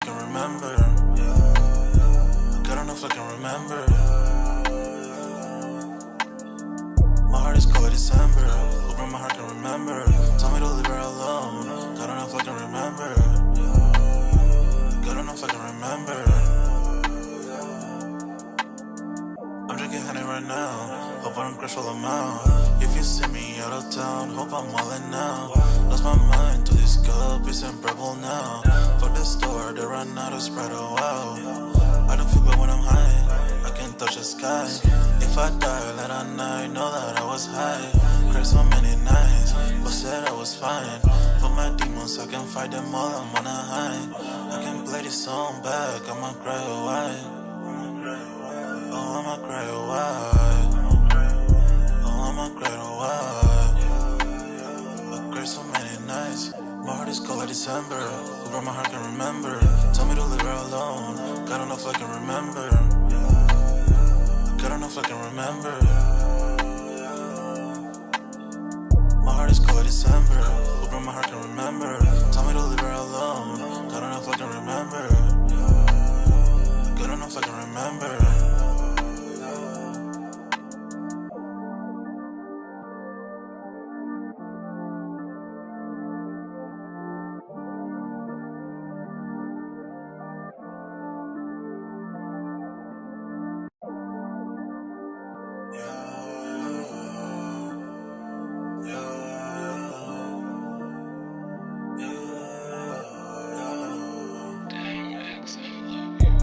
can remember. God, I don't know if I can remember. My heart is cold like December. Open my heart can remember. Tell me to leave her alone. God, I don't know if I can remember. God, I don't know if I can remember. I'm drinking honey right now. Hope I don't crush all them out. If you see me out of town, hope I'm all in now. Lost my mind to this cup, it's unbearable now. Fuck the store, they run out of Sprite, oh wow. I don't feel bad when I'm high, I can't touch the sky. If I die late at night, know that I was high. Cried so many nights, but said I was fine. For my demons, I can fight them all, I'm on a high. I can play this song back, I'ma cry a while. Oh, I'ma cry a while. Oh, I'ma cry a while. I cried so many nights. My heart is cold like December. Who broke my heart can remember. Tell me to leave her alone. God, I don't know if I can remember. God, I don't know if I can remember. My heart is cold like December. Who broke my heart can remember. Tell me to leave her alone. God, I don't know if I can remember. God, I don't know if I can remember.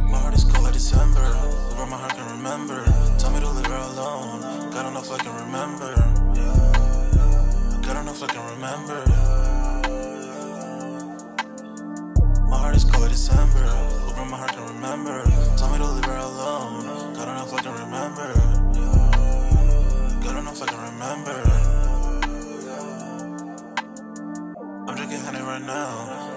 My heart is cold like December. Who broke my heart can remember. Tell me to leave her alone. God, I don't know if I can remember. God, I don't know if I can remember. My heart is cold like December. Who broke my heart can remember. Tell me to leave her alone. God, I don't know if I can remember. God, I don't know if I can remember. I'm drinking honey right now.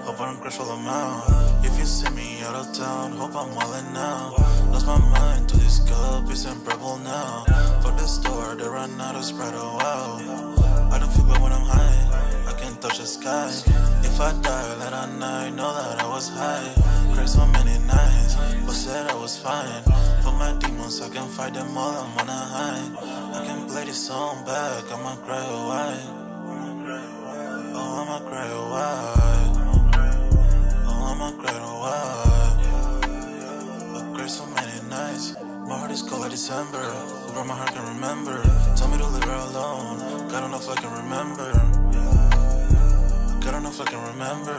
Hope I don't crush all them out. If you see me out of town, hope I'm all in now. Lost my mind to this cup, it's unbearable now. Fuck the store, they run out of Sprite, oh wow. I don't feel bad when I'm high, I can't touch the sky. If I die late at night, know that I was high. Cried so many nights, but said I was fine. For my demons, I can fight them all, I'm on a high. I can play this song back, I'ma cry a while. Oh, I'ma cry a while. Oh, I'ma cry a while. I cried so many nights. My heart is cold like December. Who broke my heart can remember. Tell me to leave her alone. God, I don't know if I can remember. God, I don't know if I can remember.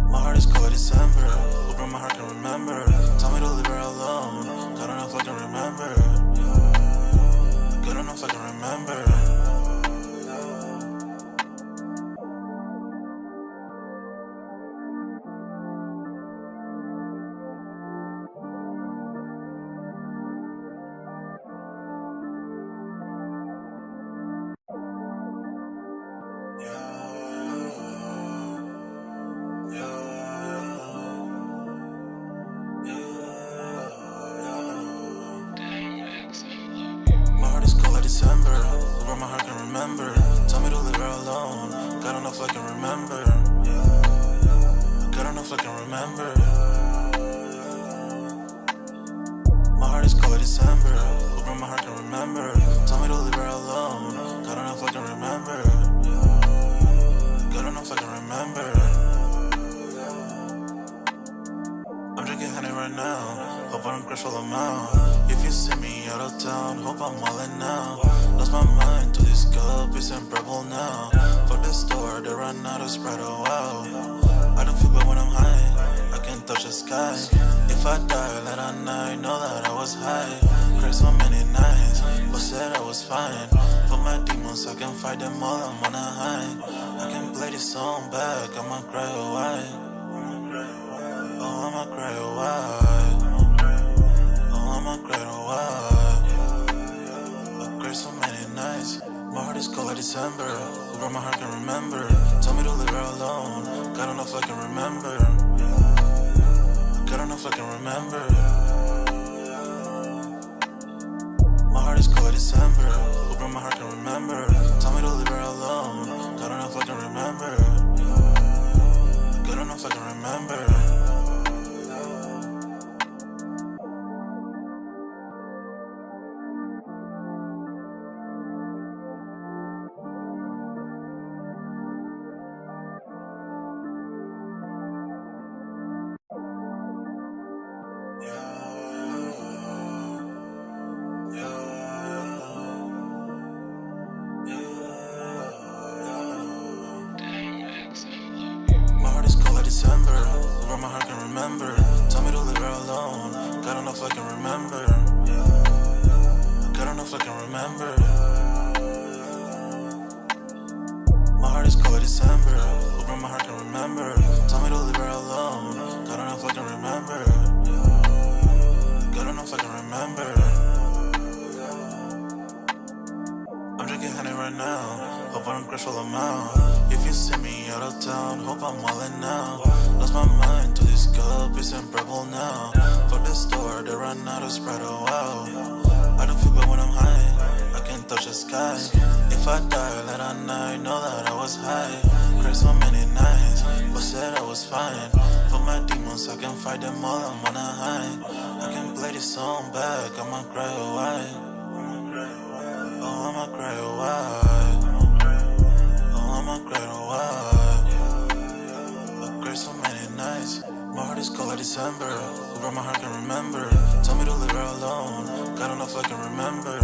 My heart is cold like December. Who broke my heart can remember. Tell me to leave her alone. God, I don't know if I can remember. God, I don't know if I can remember. My heart is cold like December. Who broke my heart can remember. Tell me to leave her alone. God, I don't know if I can remember. God, I don't know if I can remember. My heart is cold like December. Who broke my heart can remember. Tell me to leave her alone. God, I don't know if I can remember. God, I don't know if I can remember. I'm drinking honey right now. Hope I don't crush all them out. If you see me out of town, hope I'm all in now. Lost my mind to this cup, it's unbearable now. Fuck the store, they run out of Sprite, oh wow. I don't feel bad when I'm high, I can't touch the sky. If I die late at night, know that I was high. Cried so many nights, but said I was fine. For my demons, I can fight them all, I'm on a high. I can play this song back, I'ma cry a while. Oh, I'ma cry a while. Oh, I'ma cry a while. I cried so many nights. My heart is cold like December. Who broke my heart can remember. Tell me to leave her alone. God, I don't know if I can remember. God, I don't know if I can remember. My heart is cold like December. Who broke my heart can remember. Tell me to leave her alone. God, I don't know if I can remember. remember. My heart is cold like December, where my heart can remember. Tell me to leave her alone, God don't know if I can remember. God don't know if I can remember. My heart is cold like December, where my heart can remember. Tell me to leave her alone, God don't know if I can remember. God don't know if I can remember. I'm drinking honey right now, hope I don't crash all amount. If you see me out of town, hope I'm wildin' now. Lost my mind to this cup, it's unbearable now. Fuck the store, they run out of Sprite, oh wow. I don't feel bad when I'm high, I can't touch the sky. If I die late at night, know that I was high. Cried so many nights, but said I was fine. For my demons, I can fight them all, I'm on a high. I can play this song back, I'ma cry a while. Oh, I'ma cry a while. Oh, I'ma cry a while. I cried so many nights. My heart is cold like December, where my heart can remember. Tell me to leave her alone, God don't know if I can remember.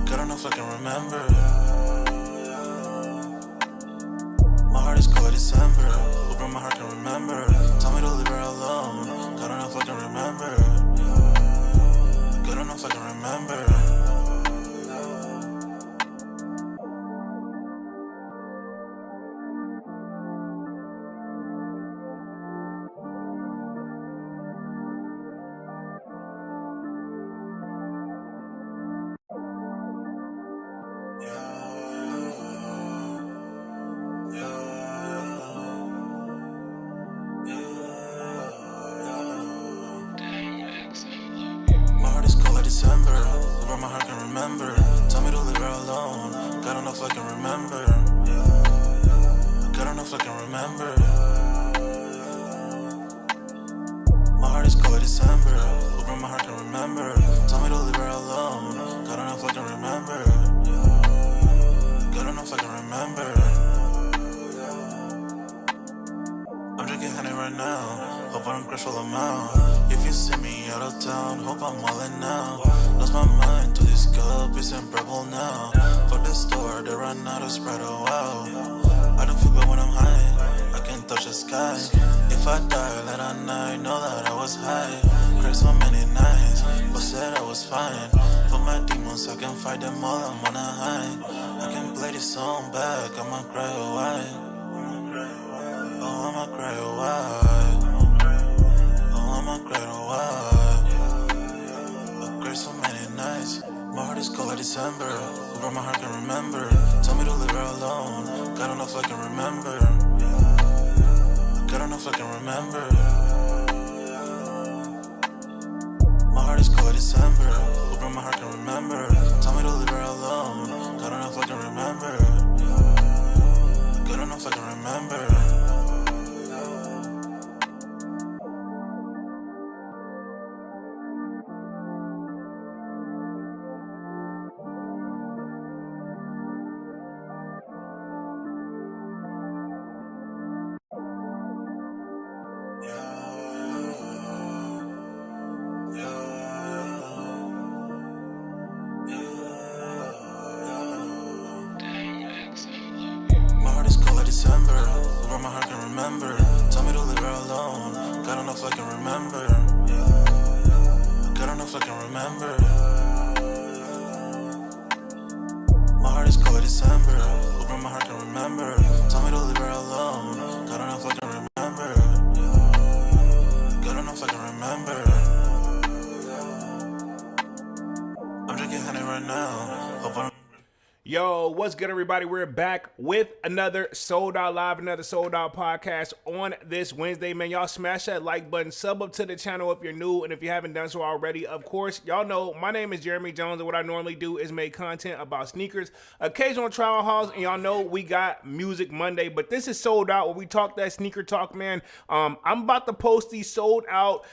God don't know if I can remember. My heart is cold like December, where my heart can remember. Tell me to leave her alone, God don't know if I can remember. God don't know if I can remember. My heart is cold like December, where my heart can remember. Tell me to leave her alone, God don't know if I can remember. God don't know if I can remember. My heart is cold like December, where my heart can remember. Tell me to leave her alone, God don't know if I can remember. God don't know if I can remember. I'm drinking honey right now, hope I don't crash all amount. If you see me out of town, hope I'm wildin' now. Lost my mind to this cup, it's unbearable now. Fuck the store, they run out of Sprite, oh wow. I don't feel bad when I'm high, I can't touch the sky. If I die late at night, know that I was high. Cried so many nights, but said I was fine. For my demons, I can fight them all, I'm on a high. I can play this song back, I'ma cry a while. Oh, I'ma cry a while. Oh, I'ma cry a while. I cried so many nights. My heart is cold like December, where my heart can remember. Tell me to leave her alone, God don't know if I can remember. God don't know if I can remember. My heart is cold like December, where my heart can remember. Tell me to leave her alone, God don't know if I can remember. God don't know if I can remember. December, where my heart can remember. Tell me to leave her alone, God don't know if I can remember. God don't know if I can remember. My heart is cold like December, where my heart can remember. Tell me to leave her alone, God don't know if I can remember. God don't know if I can remember. I'm drinking honey right now, hope I don't. Yo, what's good, everybody? We're back with another Sold Out Live, another Sold Out podcast on this Wednesday, man. Y'all smash that like button, sub up to the channel if you're new, and if you haven't done so already, of course, y'all know my name is Jeremy Jones, and what I normally do is make content about sneakers, occasional trial hauls, and y'all know we got Music Monday, but this is Sold Out, where we talk that sneaker talk, man. I'm about to post the Sold Out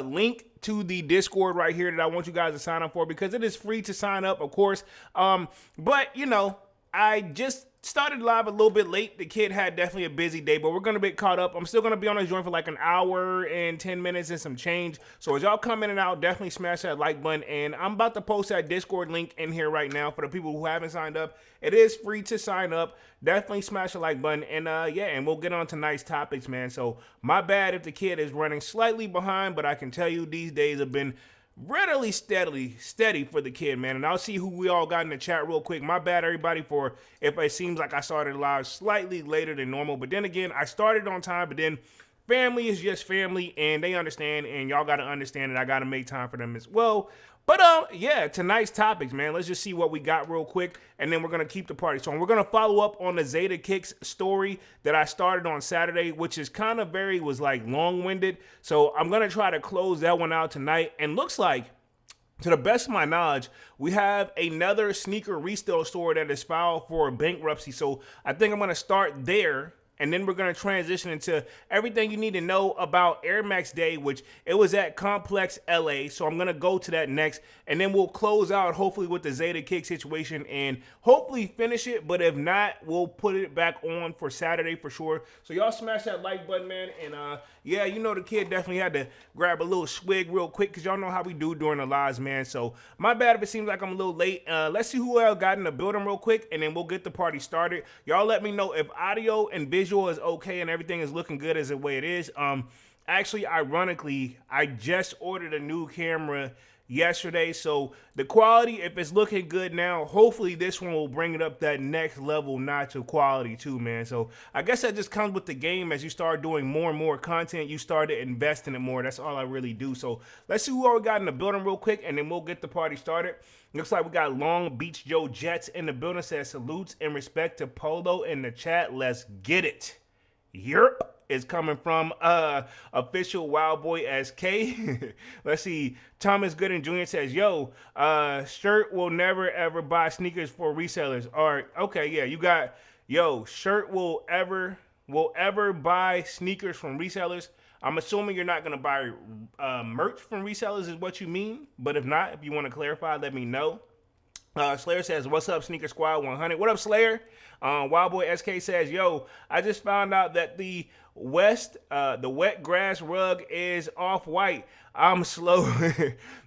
link to the Discord right here that I want you guys to sign up for, because it is free to sign up, of course. But you know, I just started live a little bit late. The kid had definitely a busy day, but we're gonna be caught up. I'm still gonna be on this joint for like an hour and 10 minutes and some change. So as y'all come in and out, definitely smash that like button. And I'm about to post that Discord link in here right now for the people who haven't signed up. It is free to sign up. Definitely smash the like button. And yeah, and we'll get on to nice topics, man. So my bad if the kid is running slightly behind, but I can tell you these days have been readily steady for the kid, man. And I'll see who we all got in the chat real quick. My bad, everybody, for if it seems like I started live slightly later than normal. But then again, I started on time, but then family is just family, and they understand, and y'all got to understand that I got to make time for them as well. But yeah, tonight's topics, man. Let's just see what we got real quick, and then we're gonna keep the party strong. We're gonna follow up on the Zadeh Kicks story that I started on Saturday, which is kind of was like long-winded. So I'm gonna try to close that one out tonight. And looks like, to the best of my knowledge, we have another sneaker resale store that is filed for bankruptcy. So I think I'm gonna start there. And then we're going to transition into everything you need to know about Air Max Day, which it was at Complex LA. So I'm going to go to that next. And then we'll close out hopefully with the Zadeh Kick situation and hopefully finish it. But if not, we'll put it back on for Saturday for sure. So y'all smash that like button, man. And yeah, you know the kid definitely had to grab a little swig real quick, because y'all know how we do during the lives, man. So my bad if it seems like I'm a little late. Let's see who else got in the building real quick, and then we'll get the party started. Y'all let me know if audio and visual is okay and everything is looking good as the way it is. Actually, ironically, I just ordered a new camera yesterday, so the quality, if it's looking good now, hopefully this one will bring it up that next level notch of quality too, man. So I guess that just comes with the game. As you start doing more and more content, you start to invest in it more. That's all I really do. So let's see who all we got in the building real quick, and then we'll get the party started. Looks like we got Long Beach Joe Jets in the building. Says salutes and respect to Polo in the chat. Let's get it. Yerp is coming from official Wild Boy SK. Let's see. Thomas Gooden Jr. says, yo, Shirt will never ever buy sneakers for resellers. All right, okay, yeah, you got, yo, Shirt will ever buy sneakers from resellers. I'm assuming you're not gonna buy merch from resellers is what you mean. But if not, if you want to clarify, let me know. Slayer says, what's up, Sneaker Squad 100? What up, Slayer? Wild Boy SK says, yo, I just found out that the wet grass rug is off-white. I'm slow.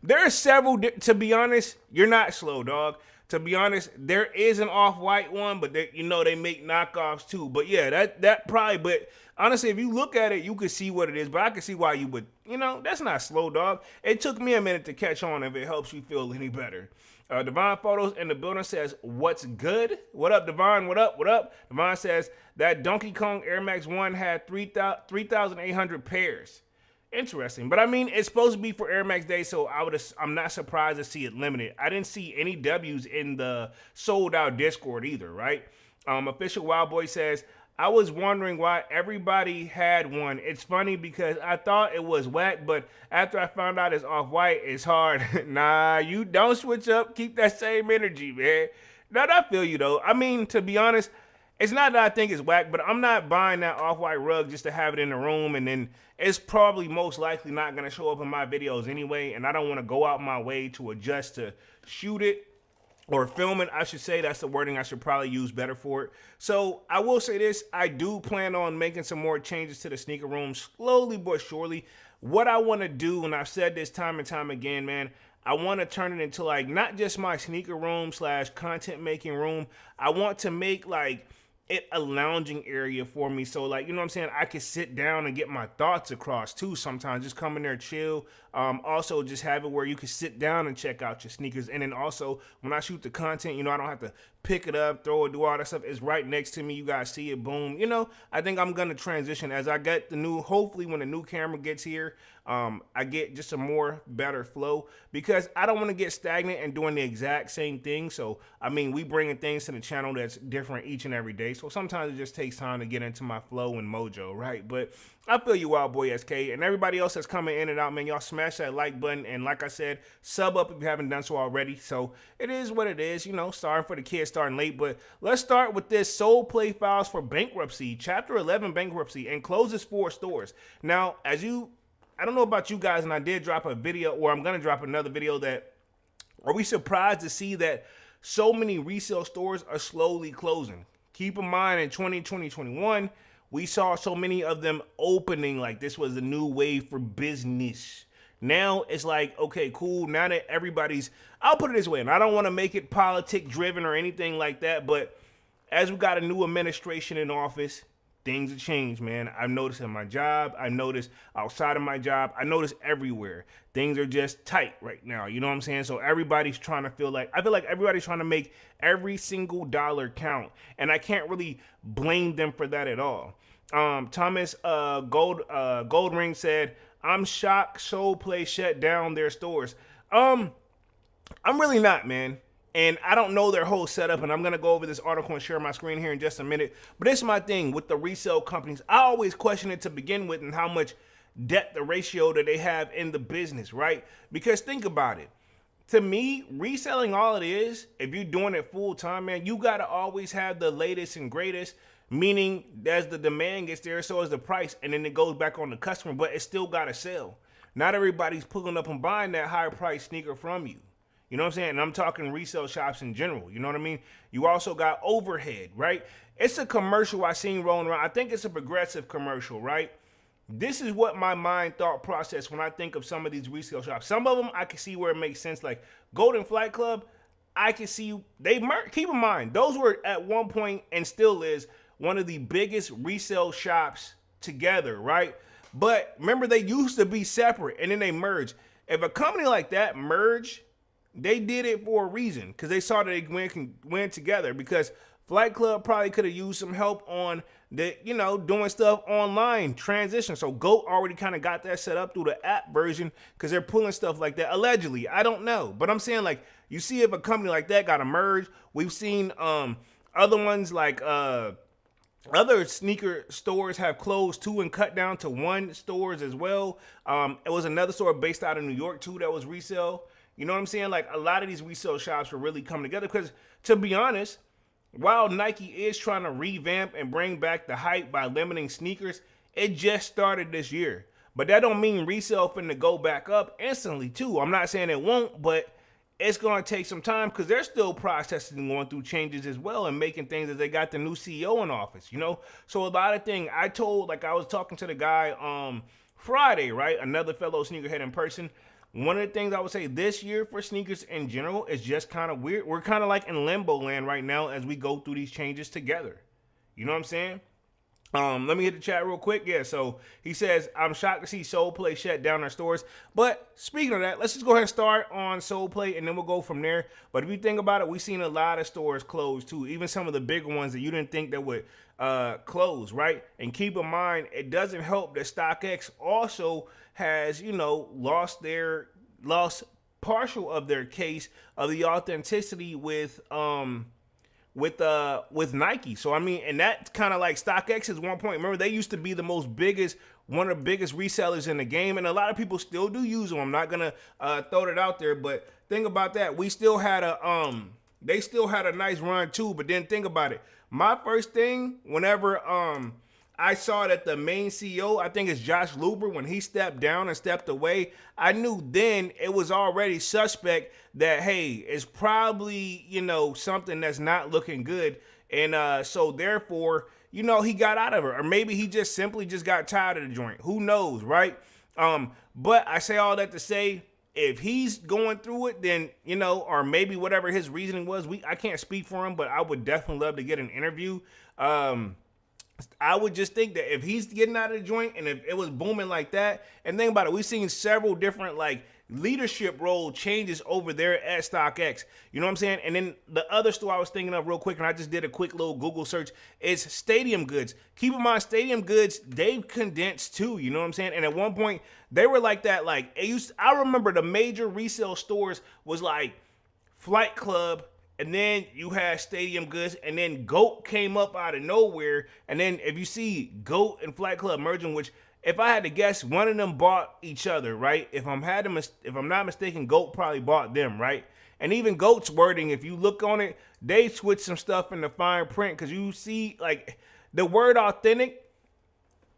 There are several, to be honest, you're not slow, dog. To be honest, there is an off-white one, but you know they make knockoffs too. But yeah, that probably, but honestly, if you look at it, you can see what it is. But I can see why you would, you know, that's not slow, dog. It took me a minute to catch on if it helps you feel any better. Devon Photos in the building says, what's good? What up, Devon? What up? What up? Devon says, that Donkey Kong Air Max 1 had 3,800 pairs. Interesting. But I mean, it's supposed to be for Air Max Day, so I'm not surprised to see it limited. I didn't see any W's in the sold out Discord either, right? Official Wild Boy says, I was wondering why everybody had one. It's funny because I thought it was whack, but after I found out it's off-white, it's hard. Nah, you don't switch up. Keep that same energy, man. No, I feel you, though. I mean, to be honest, it's not that I think it's whack, but I'm not buying that off-white rug just to have it in the room, and then it's probably most likely not going to show up in my videos anyway, and I don't want to go out my way to adjust to shoot it. Or film it, I should say. That's the wording I should probably use better for it. So I will say this. I do plan on making some more changes to the sneaker room slowly but surely. What I want to do, and I've said this time and time again, man, I want to turn it into like not just my sneaker room / content making room. I want to make like it a lounging area for me. So like, you know what I'm saying? I can sit down and get my thoughts across too sometimes. Just come in there, chill. Also just have it where you can sit down and check out your sneakers. And then also when I shoot the content, you know, I don't have to pick it up, throw it, do all that stuff. It's right next to me. You guys see it, boom. You know, I think I'm gonna transition as I get the new, hopefully when the new camera gets here, I get just a more better flow, because I don't want to get stagnant and doing the exact same thing. So, I mean, we bringing things to the channel that's different each and every day. So sometimes it just takes time to get into my flow and mojo, right? But I feel you out, boy SK, and everybody else that's coming in and out, man. Y'all smash that like button, and like I said, sub up if you haven't done so already. So it is what it is, you know. Sorry for the kids starting late, but let's start with this Soleply files for bankruptcy, Chapter 11 bankruptcy, and closes 4 stores. Now, I don't know about you guys, and I did drop a video, or I'm gonna drop another video, that are we surprised to see that so many resale stores are slowly closing? Keep in mind, in 2021, we saw so many of them opening like this was a new wave for business. Now it's like, okay, cool. Now that I'll put it this way, and I don't want to make it politic driven or anything like that, but as we got a new administration in office, things have changed, man. I've noticed in my job. I've noticed outside of my job. I noticed everywhere. Things are just tight right now. You know what I'm saying? So everybody's trying to I feel like everybody's trying to make every single dollar count. And I can't really blame them for that at all. Thomas Goldring said, I'm shocked Soleply shut down their stores. I'm really not, man. And I don't know their whole setup, and I'm going to go over this article and share my screen here in just a minute. But it's my thing with the resale companies. I always question it to begin with, and how much debt the ratio that they have in the business, right? Because think about it. To me, reselling, all it is, if you're doing it full time, man, you got to always have the latest and greatest, meaning as the demand gets there, so is the price, and then it goes back on the customer, but it still got to sell. Not everybody's pulling up and buying that higher price sneaker from you. You know what I'm saying? And I'm talking resale shops in general. You know what I mean? You also got overhead, right? It's a commercial I seen rolling around. I think it's a Progressive commercial, right? This is what my mind thought process when I think of some of these resale shops. Some of them I can see where it makes sense. Like Golden Flight Club, I can see keep in mind, those were at one point and still is one of the biggest resale shops together, right? But remember, they used to be separate and then they merged. If a company like that merged, they did it for a reason, because they saw that they win together, because Flight Club probably could have used some help on the, you know, doing stuff online, transition. So GOAT already kind of got that set up through the app version, because they're pulling stuff like that. Allegedly, I don't know. But I'm saying, like, you see if a company like that got to merge. We've seen other ones like other sneaker stores have closed too and cut down to 1 stores as well. It was another store based out of New York too that was resale. You know what I'm saying? Like, a lot of these resale shops are really coming together, because, to be honest, while Nike is trying to revamp and bring back the hype by limiting sneakers, it just started this year. But that don't mean resale finna go back up instantly too. I'm not saying it won't, but it's going to take some time, because they're still processing and going through changes as well and making things as they got the new CEO in office, you know? So a lot of things I was talking to the guy Friday, right? Another fellow sneakerhead in person. One of the things I would say this year for sneakers in general is just kind of weird. We're kind of like in limbo land right now as we go through these changes together. You know what I'm saying? Let me hit the chat real quick. Yeah, so he says, I'm shocked to see Soleply shut down their stores. But speaking of that, let's just go ahead and start on Soleply, and then we'll go from there. But if you think about it, we've seen a lot of stores close too, even some of the bigger ones that you didn't think that would close, right? And keep in mind, it doesn't help that StockX also has, you know, lost partial of their case of the authenticity with Nike. So I mean, and that's kind of like StockX is one point. Remember, they used to be one of the biggest resellers in the game, and a lot of people still do use them. I'm not gonna throw it out there, but think about that. They still had a nice run too. But then think about it. My first thing, whenever I saw that the main CEO, I think it's Josh Luber, when he stepped down and stepped away, I knew then it was already suspect that, hey, it's probably, you know, something that's not looking good. And so therefore, you know, he got out of it. Or maybe he just simply just got tired of the joint. Who knows, right? But I say all that to say, if he's going through it, then, you know, or maybe whatever his reasoning was, I can't speak for him, but I would definitely love to get an interview. I would just think that if he's getting out of the joint and if it was booming like that, and think about it, we've seen several different like leadership role changes over there at StockX. You know what I'm saying? And then the other store I was thinking of real quick, and I just did a quick little Google search, is Stadium Goods. Keep in mind, Stadium Goods, they've condensed too. You know what I'm saying? And at one point, they were like that. Like I remember the major resale stores was like Flight Club, and then you had Stadium Goods, and then GOAT came up out of nowhere. And then if you see GOAT and Flight Club merging, which if I had to guess, one of them bought each other, right? If I'm not mistaken, GOAT probably bought them, right? And even GOAT's wording, if you look on it, they switched some stuff in the fine print because you see like the word authentic.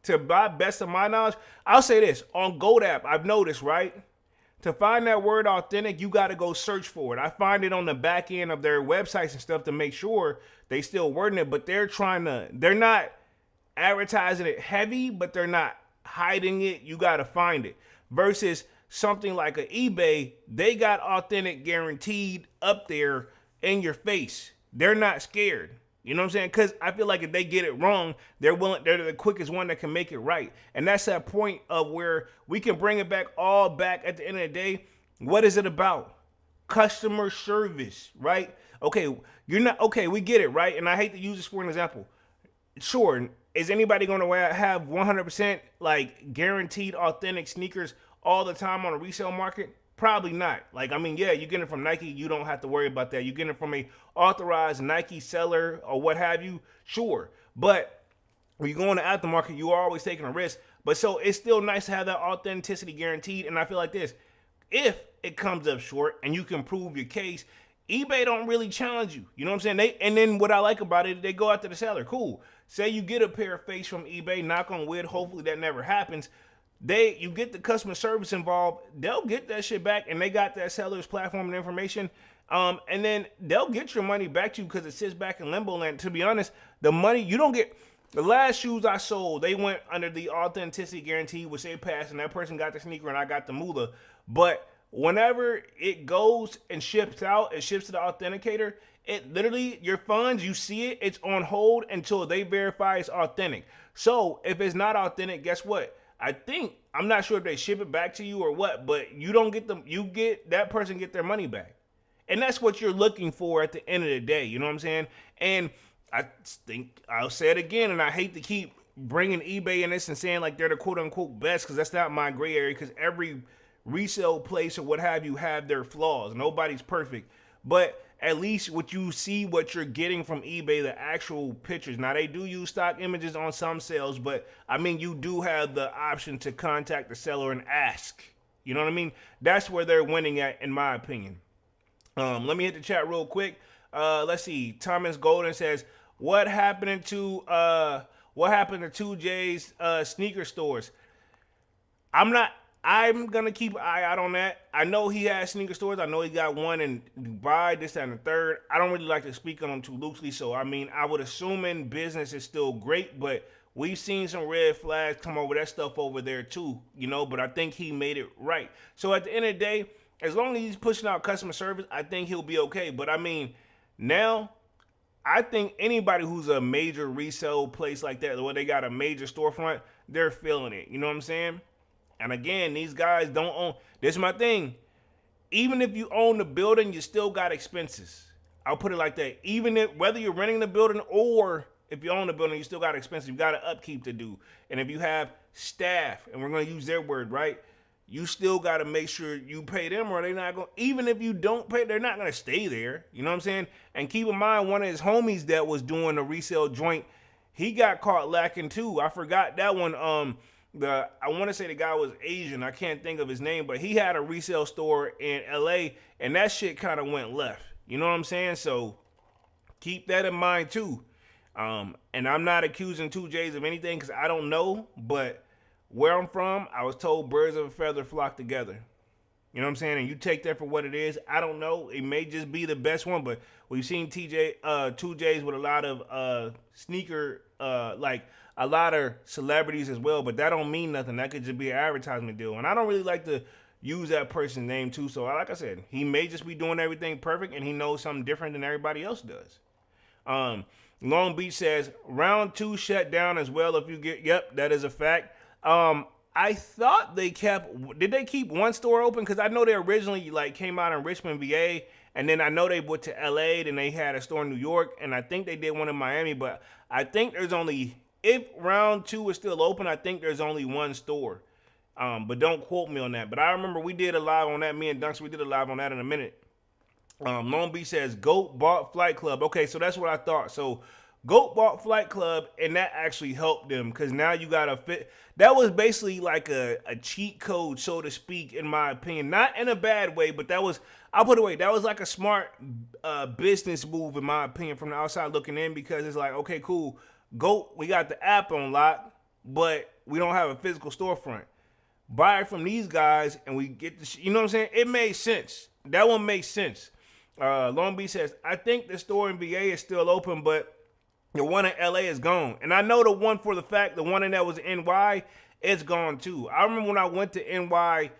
To my best of my knowledge, I'll say this on GOAT app, I've noticed, right? To find that word authentic, you got to go search for it. I find it on the back end of their websites and stuff to make sure they still wording it, but they're not advertising it heavy, but they're not hiding it. You got to find it. Versus something like an eBay, they got authentic guaranteed up there in your face. They're not scared. You know what I'm saying? Because I feel like if they get it wrong, they're the quickest one that can make it right. And that's that point of where we can bring it back at the end of the day. What is it about? Customer service, right? Okay, we get it, right? And I hate to use this for an example. Sure, is anybody going to have 100% like guaranteed authentic sneakers all the time on a resale market? Probably not. Like, I mean, yeah, you get it from Nike, you don't have to worry about that. You get it from a authorized Nike seller or what have you, sure. But when you go in the aftermarket, you are always taking a risk. But so it's still nice to have that authenticity guaranteed. And I feel like this, if it comes up short and you can prove your case, eBay don't really challenge you. You know what I'm saying? And then what I like about it, they go after the seller. Cool. Say you get a pair of face from eBay, knock on wood, hopefully that never happens. You get the customer service involved, they'll get that shit back, and they got that seller's platform and information, and then they'll get your money back to you because it sits back in limbo land. To be honest, the money you don't get. The last shoes I sold, they went under the authenticity guarantee, which they passed, and that person got the sneaker and I got the moolah. But whenever it goes and ships out, it ships to the authenticator. It literally, your funds, you see it, it's on hold until they verify it's authentic. So if it's not authentic, guess what? I'm not sure if they ship it back to you or what, but you don't get them. That person get their money back. And that's what you're looking for at the end of the day. You know what I'm saying? And I think I'll say it again, and I hate to keep bringing eBay in this and saying like they're the quote unquote best, because that's not my gray area, because every resale place or what have you have their flaws. Nobody's perfect. But at least what you're getting from eBay, the actual pictures. Now, they do use stock images on some sales, but I mean, you do have the option to contact the seller and ask. You know what I mean? That's where they're winning at, in my opinion. Let me hit the chat real quick. Let's see. Thomas Golden says, what happened to 2J's sneaker stores? I'm going to keep an eye out on that. I know he has sneaker stores. I know he got one in Dubai, this, that, and the third. I don't really like to speak on them too loosely. So, I mean, I would assume in business is still great, but we've seen some red flags come over that stuff over there too, you know, but I think he made it right. So at the end of the day, as long as he's pushing out customer service, I think he'll be okay. But I mean, now I think anybody who's a major resale place like that, where they got a major storefront, they're feeling it. You know what I'm saying? And again, these guys don't own. This is my thing. Even if you own the building, you still got expenses. I'll put it like that. Even if, whether you're renting the building or if you own the building, you still got expenses. You got an upkeep to do. And if you have staff, and we're going to use their word, right? You still got to make sure you pay them, or they're not going. Even if you don't pay, they're not going to stay there. You know what I'm saying? And keep in mind, one of his homies that was doing a resale joint, he got caught lacking too. I forgot that one. I want to say the guy was Asian. I can't think of his name, but he had a resale store in LA, and that shit kind of went left. You know what I'm saying? So keep that in mind too. And I'm not accusing 2Js of anything because I don't know, but where I'm from, I was told birds of a feather flock together. You know what I'm saying? And you take that for what it is. I don't know. It may just be the best one, but we've seen 2Js with a lot of sneaker, like a lot of celebrities as well, but that don't mean nothing. That could just be an advertisement deal. And I don't really like to use that person's name too. So like I said, he may just be doing everything perfect and he knows something different than everybody else does. Long Beach says round 2 shut down as well. If you get, yep, that is a fact. I thought they kept. Did they keep one store open? Because I know they originally like came out in Richmond, VA, and then I know they went to LA. Then they had a store in New York, and I think they did one in Miami. But I think there's only, if round 2 is still open, I think there's only one store. But don't quote me on that. But I remember we did a live on that. Me and Dunks, we did a live on that in a minute. Long Beach says GOAT bought Flight Club. Okay, so that's what I thought. So GOAT bought Flight Club, and that actually helped them because now you got to fit. That was basically like a cheat code, so to speak, in my opinion. Not in a bad way, but that was, I'll put it away, that was like a smart business move, in my opinion, from the outside looking in, because it's like, okay, cool. GOAT, we got the app on lock, but we don't have a physical storefront. Buy it from these guys, and we get the you know what I'm saying? It made sense. That one makes sense. Long Beach says, I think the store in VA is still open, but the one in LA is gone. And I know the one for the fact, the one in that was NY, it's gone too. I remember when I went to NY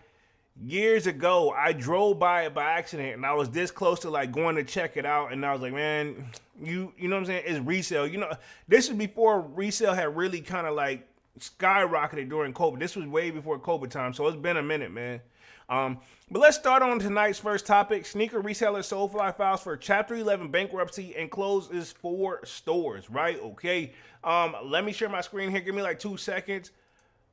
years ago, I drove by it by accident, and I was this close to like going to check it out, and I was like, man, you know what I'm saying? It's resale. You know, this is before resale had really kind of like skyrocketed during COVID. This was way before COVID time, so it's been a minute, man. But let's start on tonight's first topic. Sneaker reseller Soleply files for Chapter 11 bankruptcy and closes 4 stores, right? Okay. Let me share my screen here. Give me like 2 seconds.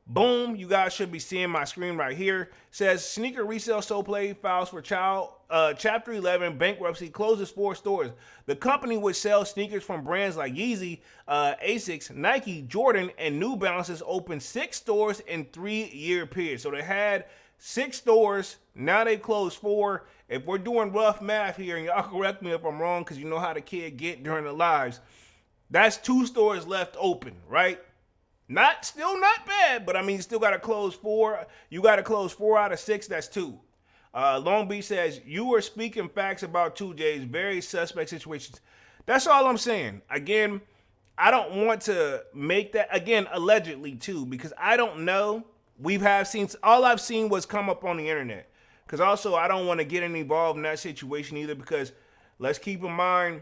Boom. You guys should be seeing my screen right here. Says Sneaker Resale Soleply files for Chapter 11 bankruptcy, closes 4 stores. The company which sells sneakers from brands like Yeezy, Asics, Nike, Jordan, and New Balances opened 6 stores in 3-year period. So they had 6 stores. Now they closed 4. If we're doing rough math here, and y'all correct me if I'm wrong, because you know how the kid get during the lives, that's 2 stores left open, right? Still not bad, but I mean, you still got to close 4. You got to close 4 out of 6. That's 2. Long Beach says, you were speaking facts about 2J's very suspect situations. That's all I'm saying. Again, I don't want to make that, again, allegedly too, because I don't know. All I've seen was come up on the internet. Because also, I don't want to get involved in that situation either, because let's keep in mind,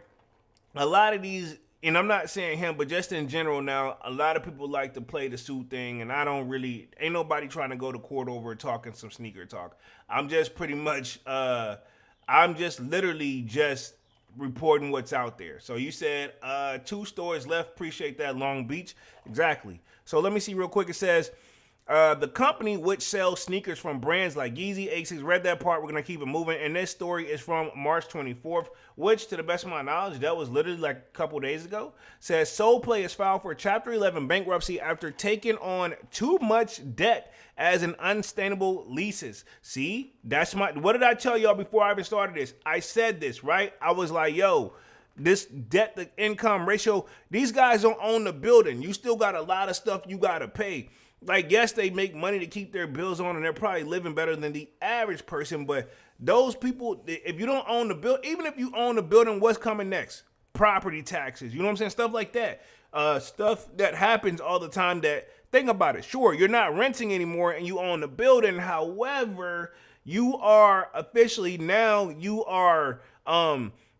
a lot of these, and I'm not saying him, but just in general now, a lot of people like to play the suit thing, and ain't nobody trying to go to court over talking some sneaker talk. I'm just pretty much, I'm just literally just reporting what's out there. So you said 2 stores left. Appreciate that, Long Beach. Exactly. So let me see real quick. It says, the company which sells sneakers from brands like Yeezy, Asics, read that part. We're going to keep it moving. And this story is from March 24th, which, to the best of my knowledge, that was literally like a couple days ago. Says Soleply is filed for Chapter 11 bankruptcy after taking on too much debt as an unsustainable leases. See, what did I tell y'all before I even started this? I said this, right? I was like, yo, this debt to income ratio, these guys don't own the building. You still got a lot of stuff you got to pay. Like, yes, they make money to keep their bills on, and they're probably living better than the average person, but those people, if you don't own the building, even if you own the building, what's coming next? Property taxes, you know what I'm saying? Stuff like that. Stuff that happens all the time that, think about it. Sure, you're not renting anymore and you own the building. However, you are officially now,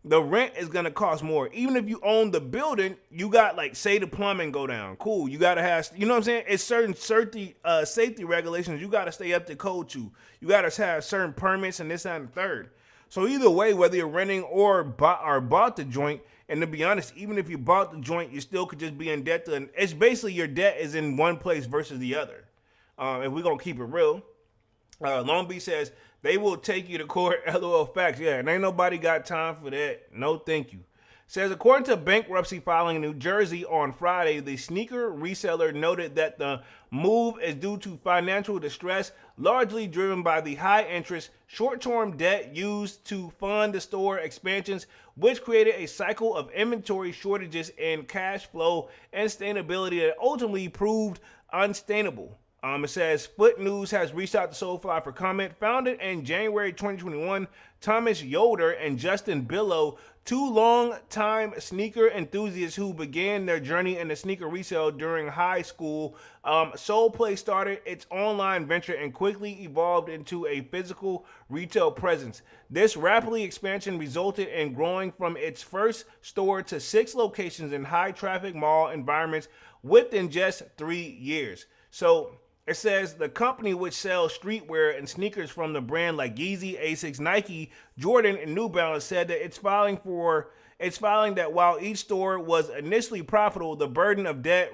the rent is going to cost more. Even if you own the building, you got, like, say the plumbing go down. Cool. You got to have, you know what I'm saying? It's certain safety regulations you got to stay up to code to. You got to have certain permits and this and the third. So either way, whether you're renting or bought the joint, and to be honest, even if you bought the joint, you still could just be in debt. It's basically your debt is in one place versus the other. If we're going to keep it real. Long Beach says, they will take you to court. LOL facts. Yeah, and ain't nobody got time for that. No, thank you. Says, according to bankruptcy filing in New Jersey on Friday, the sneaker reseller noted that the move is due to financial distress, largely driven by the high interest, short-term debt used to fund the store expansions, which created a cycle of inventory shortages and cash flow instability that ultimately proved unsustainable. It says, Foot News has reached out to Soleply for comment. Founded in January 2021, Thomas Yoder and Justin Billow Two long-time sneaker enthusiasts who began their journey in the sneaker resale during high school. Soleply started its online venture and quickly evolved into a physical retail presence. This rapidly expansion resulted in growing from its first store to 6 locations in high-traffic mall environments within just 3 years. So it says the company, which sells streetwear and sneakers from the brand like Yeezy, Asics, Nike, Jordan, and New Balance, said that it's filing that while each store was initially profitable, the burden of debt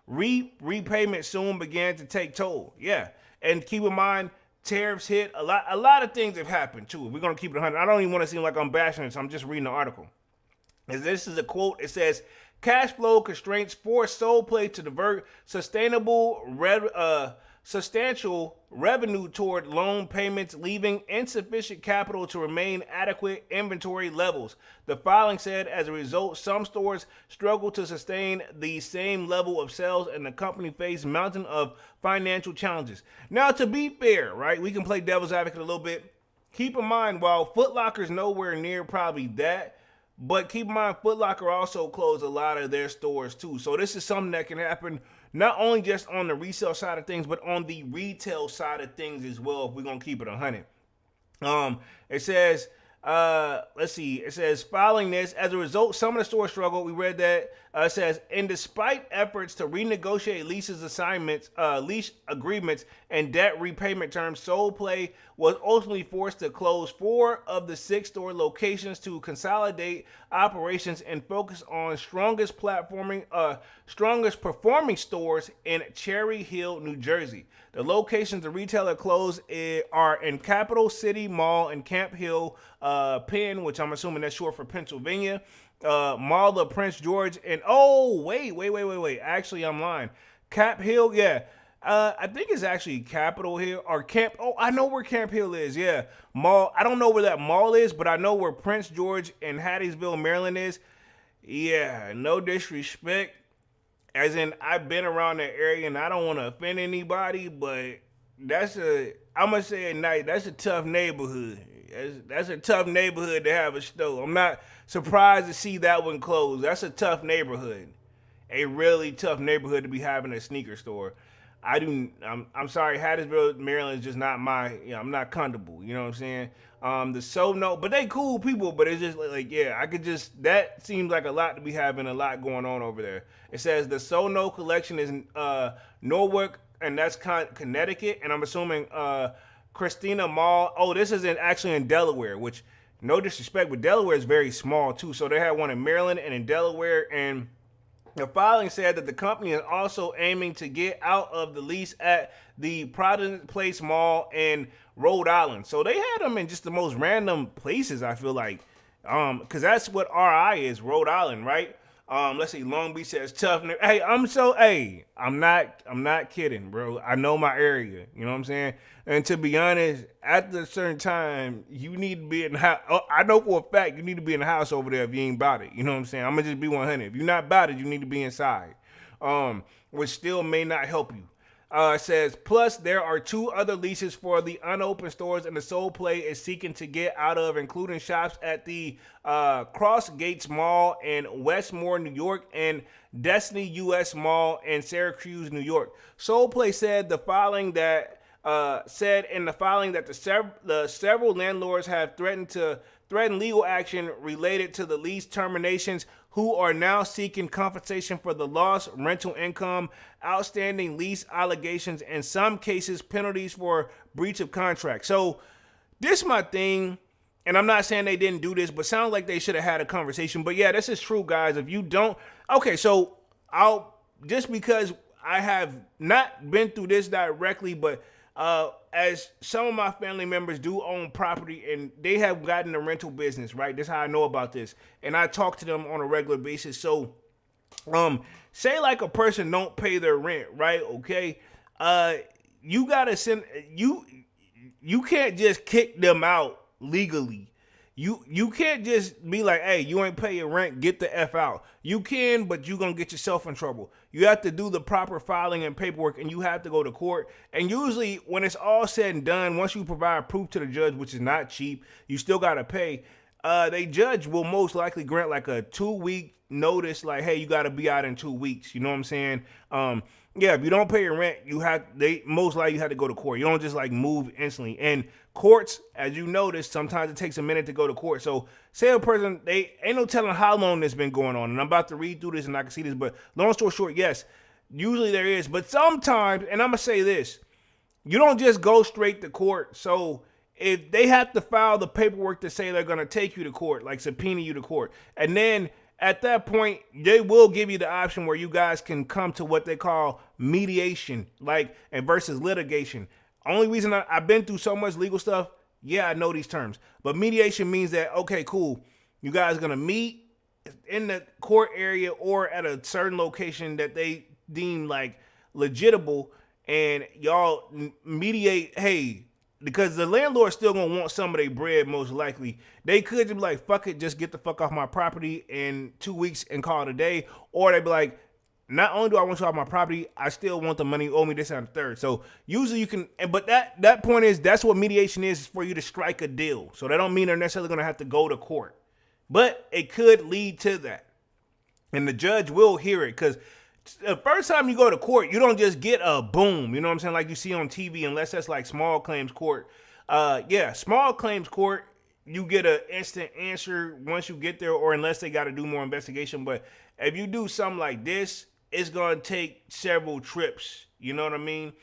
repayment soon began to take toll. Yeah, and keep in mind, tariffs hit. A lot of things have happened too. We're gonna keep it 100. I don't even want to seem like I'm bashing it, so I'm just reading the article. As this is a quote, it says, cash flow constraints force Soleply to divert substantial revenue toward loan payments, leaving insufficient capital to remain adequate inventory levels. The filing said as a result, some stores struggle to sustain the same level of sales and the company faced mountain of financial challenges. Now, to be fair, right, we can play devil's advocate a little bit. Keep in mind, while Foot Locker's nowhere near probably that, but keep in mind, Foot Locker also closed a lot of their stores too. So this is something that can happen not only just on the resale side of things, but on the retail side of things as well, if we're going to keep it 100. It says, let's see. It says, following this, as a result, some of the stores struggled. We read that. It says, and despite efforts to renegotiate lease agreements, and debt repayment terms, Soleply was ultimately forced to close 4 of the 6 store locations to consolidate operations and focus on strongest performing stores in Cherry Hill, New Jersey. The locations the retailer closed are in Capital City Mall in Camp Hill, Penn, which I'm assuming that's short for Pennsylvania, Mall of Prince George, and wait. Actually, I'm lying. Cap Hill, yeah. I think it's actually Capitol Hill or Camp. Oh, I know where Camp Hill is. Yeah, mall. I don't know where that mall is, but I know where Prince George and Hattiesville, Maryland is. Yeah, no disrespect. As in, I've been around that area and I don't want to offend anybody, but I'm going to say at night, that's a tough neighborhood. That's a tough neighborhood to have a store. I'm not surprised to see that one closed. That's a tough neighborhood. A really tough neighborhood to be having a sneaker store. I'm sorry, Hattiesville, Maryland is just not I'm not comfortable. You know what I'm saying? The Sono, but they cool people, but it's just that seems like a lot to be having a lot going on over there. It says the Sono collection is in Norwalk, and that's Connecticut, and I'm assuming Christina Mall. Oh, this is actually in Delaware, which, no disrespect, but Delaware is very small too. So they had one in Maryland and in Delaware, and the filing said that the company is also aiming to get out of the lease at the Providence Place Mall in Rhode Island. So they had them in just the most random places, I feel like, because that's what RI is, Rhode Island, right? Let's see, Long Beach says tough. Hey, I'm not kidding, bro. I know my area. You know what I'm saying? And to be honest, at a certain time, you need to be in the house. I know for a fact you need to be in the house over there if you ain't about it. You know what I'm saying? I'm gonna just be 100. If you're not about it, you need to be inside. Which still may not help you. It says, plus there are 2 other leases for the unopened stores and the Soleply is seeking to get out of, including shops at the Cross Gates Mall in Westmore, New York, and Destiny US Mall in Syracuse, New York. Soleply said in the filing that the several landlords have threatened legal action related to the lease terminations, who are now seeking compensation for the lost rental income, outstanding lease allegations, and some cases penalties for breach of contract. So this is my thing, and I'm not saying they didn't do this, but sounds like they should have had a conversation. But yeah, this is true, guys. If you don't, okay, so just because I have not been through this directly, but as some of my family members do own property and they have gotten a rental business, right? That's how I know about this. And I talk to them on a regular basis. So, say like a person don't pay their rent, right? Okay. You gotta you can't just kick them out legally. You can't just be like, hey, you ain't pay your rent, get the F out. You can, but you're going to get yourself in trouble. You have to do the proper filing and paperwork, and you have to go to court. And usually when it's all said and done, once you provide proof to the judge, which is not cheap, you still got to pay. they judge will most likely grant like a 2 week notice, like, hey, you got to be out in 2 weeks. You know what I'm saying? Yeah, if you don't pay your rent, they most likely have to go to court. You don't just like move instantly. And courts, as you notice, sometimes it takes a minute to go to court. So say a person, they ain't no telling how long this been going on. And I'm about to read through this and I can see this, but long story short, yes, usually there is. But sometimes, and I'm gonna say this, you don't just go straight to court. So if they have to file the paperwork to say they're going to take you to court, like subpoena you to court, and then at that point, they will give you the option where you guys can come to what they call mediation, like, and versus litigation. Only reason I've been through so much legal stuff, yeah, I know these terms. But mediation means that, okay, cool, you guys going to meet in the court area or at a certain location that they deem like legitimate, and y'all mediate, hey, because the landlord's still gonna want some of their bread most likely. They could just be like, fuck it, just get the fuck off my property in 2 weeks and call it a day. Or they'd be like, not only do I want you off my property, I still want the money, you owe me this and the third. So usually you can, but that point is, that's what mediation is for you to strike a deal. So that don't mean they're necessarily gonna have to go to court. But it could lead to that. And the judge will hear it, because the first time you go to court, you don't just get a boom, you know what I'm saying, like you see on TV, unless that's like small claims court. Yeah, small claims court, you get an instant answer once you get there, or unless they got to do more investigation. But if you do something like this, it's going to take several trips, you know what I mean?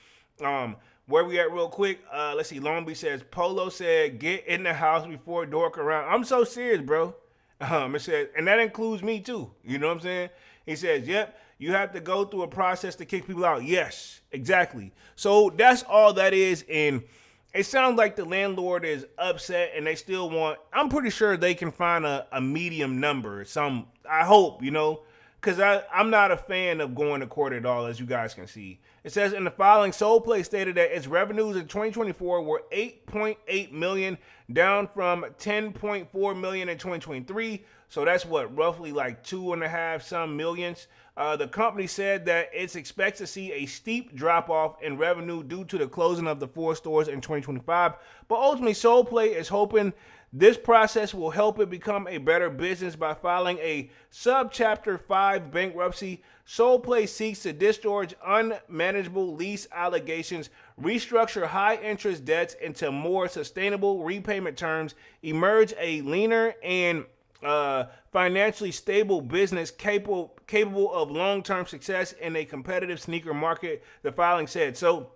Where we at real quick, let's see, Long Beach says, Polo said, get in the house before dork around. I'm so serious, bro. It says, and that includes me too, you know what I'm saying? He says, yep, you have to go through a process to kick people out. Yes, exactly. So that's all that is. And it sounds like the landlord is upset and they still want, I'm pretty sure they can find a medium number. I hope, you know, because I'm not a fan of going to court at all, as you guys can see. It says in the filing, Soleply stated that its revenues in 2024 were $8.8 million, down from $10.4 million in 2023. So that's what, roughly like 2.5 some millions. The company said that it expects to see a steep drop off in revenue due to the closing of the 4 stores in 2025. But ultimately, Soleply is hoping this process will help it become a better business by filing a Subchapter 5 bankruptcy. Soleply seeks to discharge unmanageable lease allegations, restructure high-interest debts into more sustainable repayment terms, emerge a leaner and financially stable business capable of long-term success in a competitive sneaker market, the filing said. So,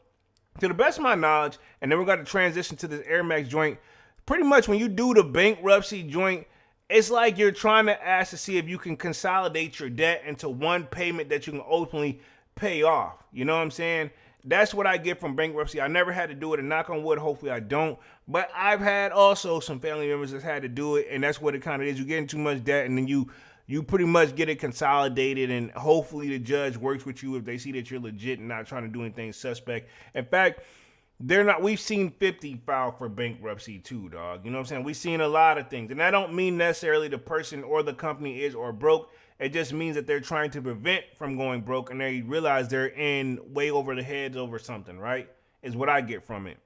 to the best of my knowledge, and then we're going to transition to this Air Max joint. Pretty much when you do the bankruptcy joint, it's like you're trying to ask to see if you can consolidate your debt into one payment that you can ultimately pay off. You know what I'm saying? That's what I get from bankruptcy. I never had to do it, and knock on wood, hopefully I don't. But I've had also some family members that had to do it, and that's what it kind of is. You get in too much debt, and then you pretty much get it consolidated, and hopefully the judge works with you if they see that you're legit and not trying to do anything suspect. In fact, we've seen 50 file for bankruptcy too, dog. You know what I'm saying? We've seen a lot of things. And I don't mean necessarily the person or the company is or broke. It just means that they're trying to prevent from going broke, and they realize they're in way over the heads over something, right? Is what I get from it.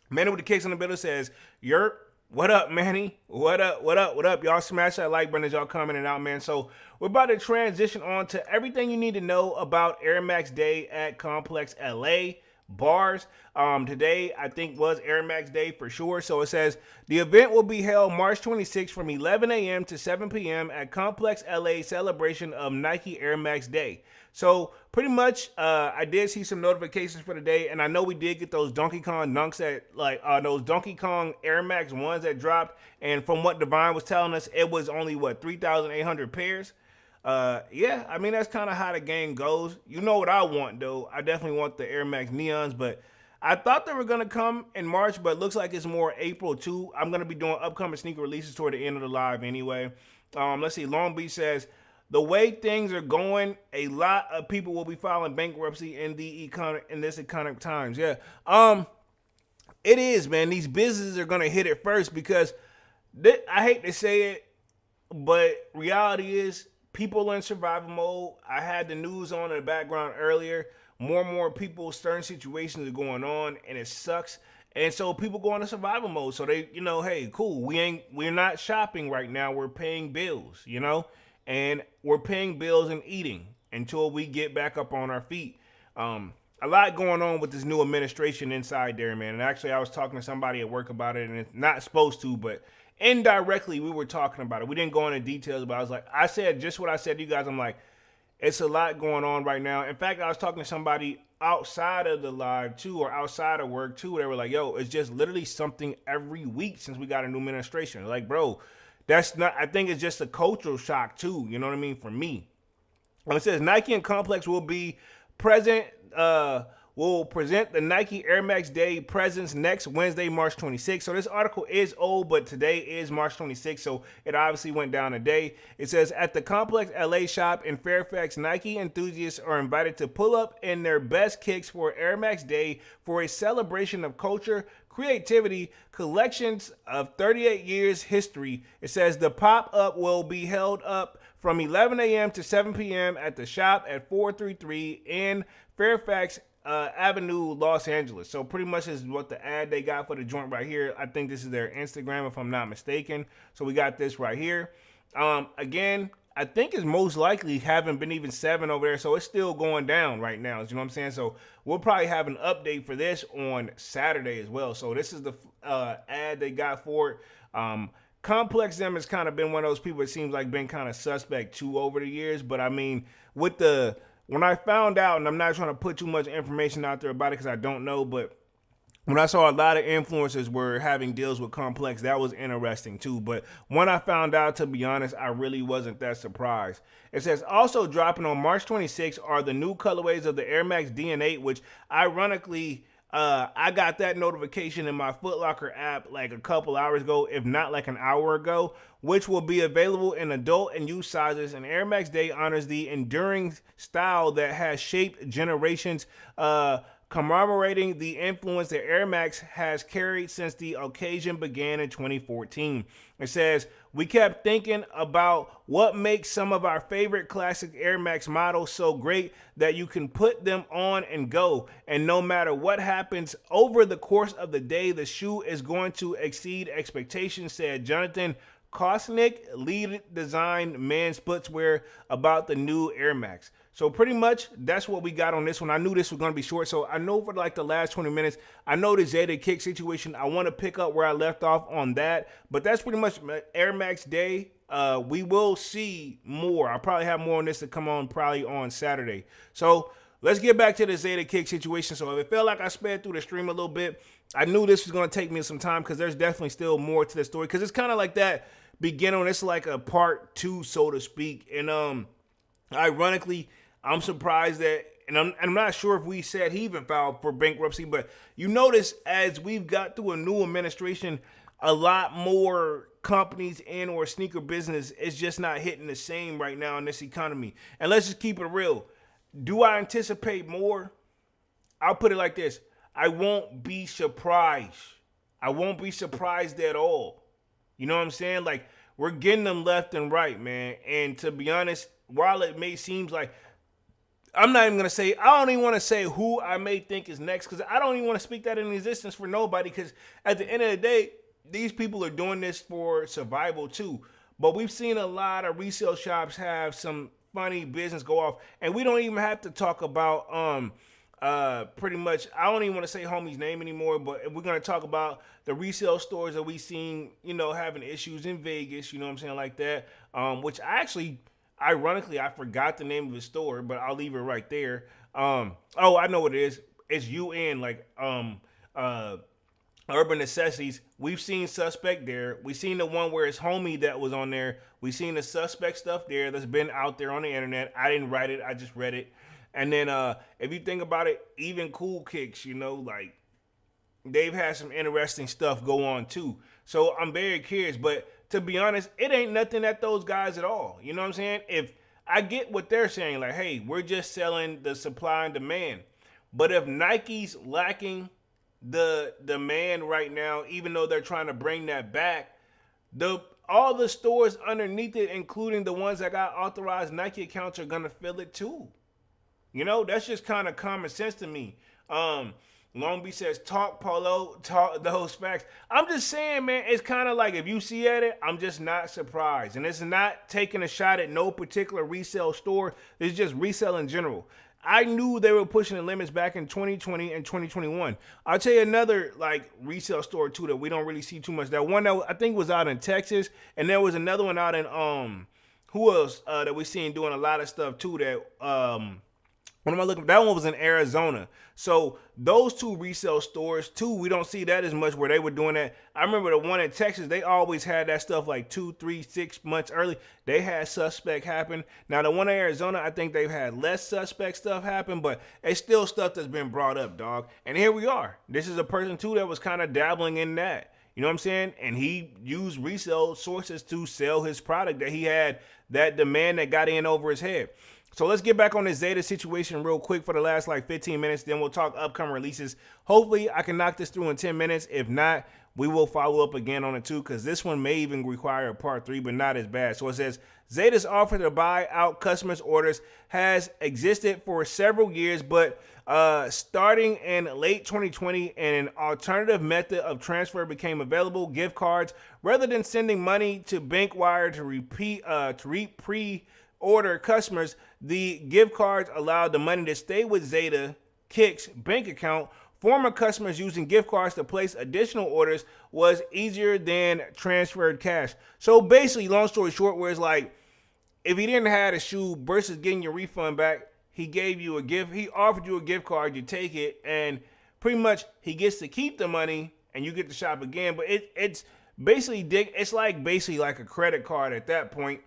Manny with the kicks on the bill says, Yerp, what up, Manny? What up, what up, what up? Y'all smash that like button as y'all coming and out, man. So we're about to transition on to everything you need to know about Air Max Day at Complex LA. Bars. Today, I think, was Air Max Day for sure. So it says the event will be held March 26th from 11 a.m. to 7 p.m. at Complex LA, celebration of Nike Air Max Day. So pretty much, I did see some notifications for the day, and I know we did get those Donkey Kong dunks those Donkey Kong Air Max ones that dropped. And from what Divine was telling us, it was only 3,800 pairs. Yeah, I mean, that's kind of how the game goes. You know what I want, though. I definitely want the Air Max Neons, but I thought they were going to come in March, but it looks like it's more April, too. I'm going to be doing upcoming sneaker releases toward the end of the live anyway. Let's see. Long Beach says, the way things are going, a lot of people will be filing bankruptcy in this economic times. Yeah. It is, man. These businesses are going to hit it first because I hate to say it, but reality is, people in survival mode. I had the news on in the background earlier. More and more people, certain situations are going on, and it sucks. And so people go into survival mode. So they, hey, cool. We're not shopping right now. We're paying bills, and we're paying bills and eating until we get back up on our feet. A lot going on with this new administration inside there, man. And actually, I was talking to somebody at work about it, and it's not supposed to, but indirectly we were talking about it. We didn't go into details, but I said just what I said to you guys. I'm like, it's a lot going on right now. In fact, I was talking to somebody outside of the live too, or outside of work too. They were like, yo, it's just literally something every week since we got a new administration. Like, bro, that's not, I think it's just a cultural shock too. You know what I mean? For me. Well, it says Nike and Complex will be present, will present the Nike Air Max Day presents next Wednesday, March 26th. So this article is old, but today is March 26th, so it obviously went down a day. It says, at the Complex LA shop in Fairfax, Nike enthusiasts are invited to pull up in their best kicks for Air Max Day for a celebration of culture, creativity, collections of 38 years history. It says the pop-up will be held up from 11 a.m. to 7 p.m. at the shop at 433 in Fairfax Avenue, Los Angeles. So pretty much is what the ad they got for the joint right here. I think this is their Instagram if I'm not mistaken. So we got this right here. Again, I think it's most likely haven't been even 7 over there. So it's still going down right now. You know what I'm saying? So we'll probably have an update for this on Saturday as well. So this is the ad they got for it. Complex them has kind of been one of those people, it seems like, been kind of suspect too over the years. But I mean, when I found out, and I'm not trying to put too much information out there about it because I don't know, but when I saw a lot of influencers were having deals with Complex, that was interesting too. But when I found out, to be honest, I really wasn't that surprised. It says also dropping on March 26th are the new colorways of the Air Max DNA, which ironically, I got that notification in my Foot Locker app like a couple hours ago, if not like an hour ago, which will be available in adult and youth sizes. And Air Max Day honors the enduring style that has shaped generations, commemorating the influence that Air Max has carried since the occasion began in 2014. It says, we kept thinking about what makes some of our favorite classic Air Max models so great that you can put them on and go. And no matter what happens over the course of the day, the shoe is going to exceed expectations, said Jonathan Kosnick, lead design men's footwear, about the new Air Max. So pretty much that's what we got on this one. I knew this was going to be short, so I know for like the last 20 minutes, I know the Zadeh kick situation. I want to pick up where I left off on that, but that's pretty much Air Max Day. We will see more. I'll probably have more on this to come on probably on Saturday. So let's get back to the Zadeh kick situation. So if it felt like I sped through the stream a little bit, I knew this was going to take me some time because there's definitely still more to the story, because it's kind of like that beginning. It's like a part 2, so to speak. And ironically, I'm surprised that, and I'm not sure if we said he even filed for bankruptcy, but you notice as we've got through a new administration, a lot more companies in or sneaker business is just not hitting the same right now in this economy. And let's just keep it real. Do I anticipate more? I'll put it like this. I won't be surprised. I won't be surprised at all. You know what I'm saying? Like, we're getting them left and right, man. And to be honest, while it may seem like, I'm not even going to say, I don't even want to say who I may think is next, because I don't even want to speak that in existence for nobody, because at the end of the day, these people are doing this for survival too. But we've seen a lot of resale shops have some funny business go off, and we don't even have to talk about pretty much, I don't even want to say homie's name anymore, but if we're going to talk about the resale stores that we've seen, having issues in Vegas, you know what I'm saying, like that, which I actually, ironically, I forgot the name of the store, but I'll leave it right there. Oh, I know what it is. It's UN, like Urban Necessities. We've seen suspect there. We've seen the one where it's homie that was on there. We've seen the suspect stuff there that's been out there on the internet. I didn't write it. I just read it. And then if you think about it, even Cool Kicks, like they've had some interesting stuff go on too. So I'm very curious, but to be honest, it ain't nothing at those guys at all. You know what I'm saying? If I get what they're saying, like, hey, we're just selling the supply and demand. But if Nike's lacking the demand right now, even though they're trying to bring that back, all the stores underneath it, including the ones that got authorized Nike accounts, are gonna feel it too. That's just kind of common sense to me. Long Beach says, talk Polo, talk those facts. I'm just saying, man, it's kind of like if you see at it, I'm just not surprised. And it's not taking a shot at no particular resale store. It's just resale in general. I knew they were pushing the limits back in 2020 and 2021. I'll tell you another like resale store too that we don't really see too much. That one that I think was out in Texas, and there was another one out in who else that we seen doing a lot of stuff too that what am I looking? That one was in Arizona. So those two resale stores too, we don't see that as much where they were doing that. I remember the one in Texas, they always had that stuff like 2, 3, 6 months early. They had suspect happen. Now the one in Arizona, I think they've had less suspect stuff happen, but it's still stuff that's been brought up, dog. And here we are. This is a person too that was kind of dabbling in that. You know what I'm saying? And he used resale sources to sell his product that he had that demand that got in over his head. So let's get back on this Zadeh situation real quick for the last like 15 minutes. Then we'll talk upcoming releases. Hopefully I can knock this through in 10 minutes. If not, we will follow up again on it too, because this one may even require a part 3, but not as bad. So it says, Zadeh's offer to buy out customers' orders has existed for several years, but starting in late 2020, an alternative method of transfer became available: gift cards. Rather than sending money to Bankwire to pre-order customers, the gift cards allowed the money to stay with Zadeh Kick's bank account. Former customers using gift cards to place additional orders was easier than transferred cash. So basically, long story short, where it's like, if he didn't have a shoe versus getting your refund back, he gave you a gift. He offered you a gift card. You take it, and pretty much he gets to keep the money, and you get to shop again. But it's basically basically like a credit card at that point.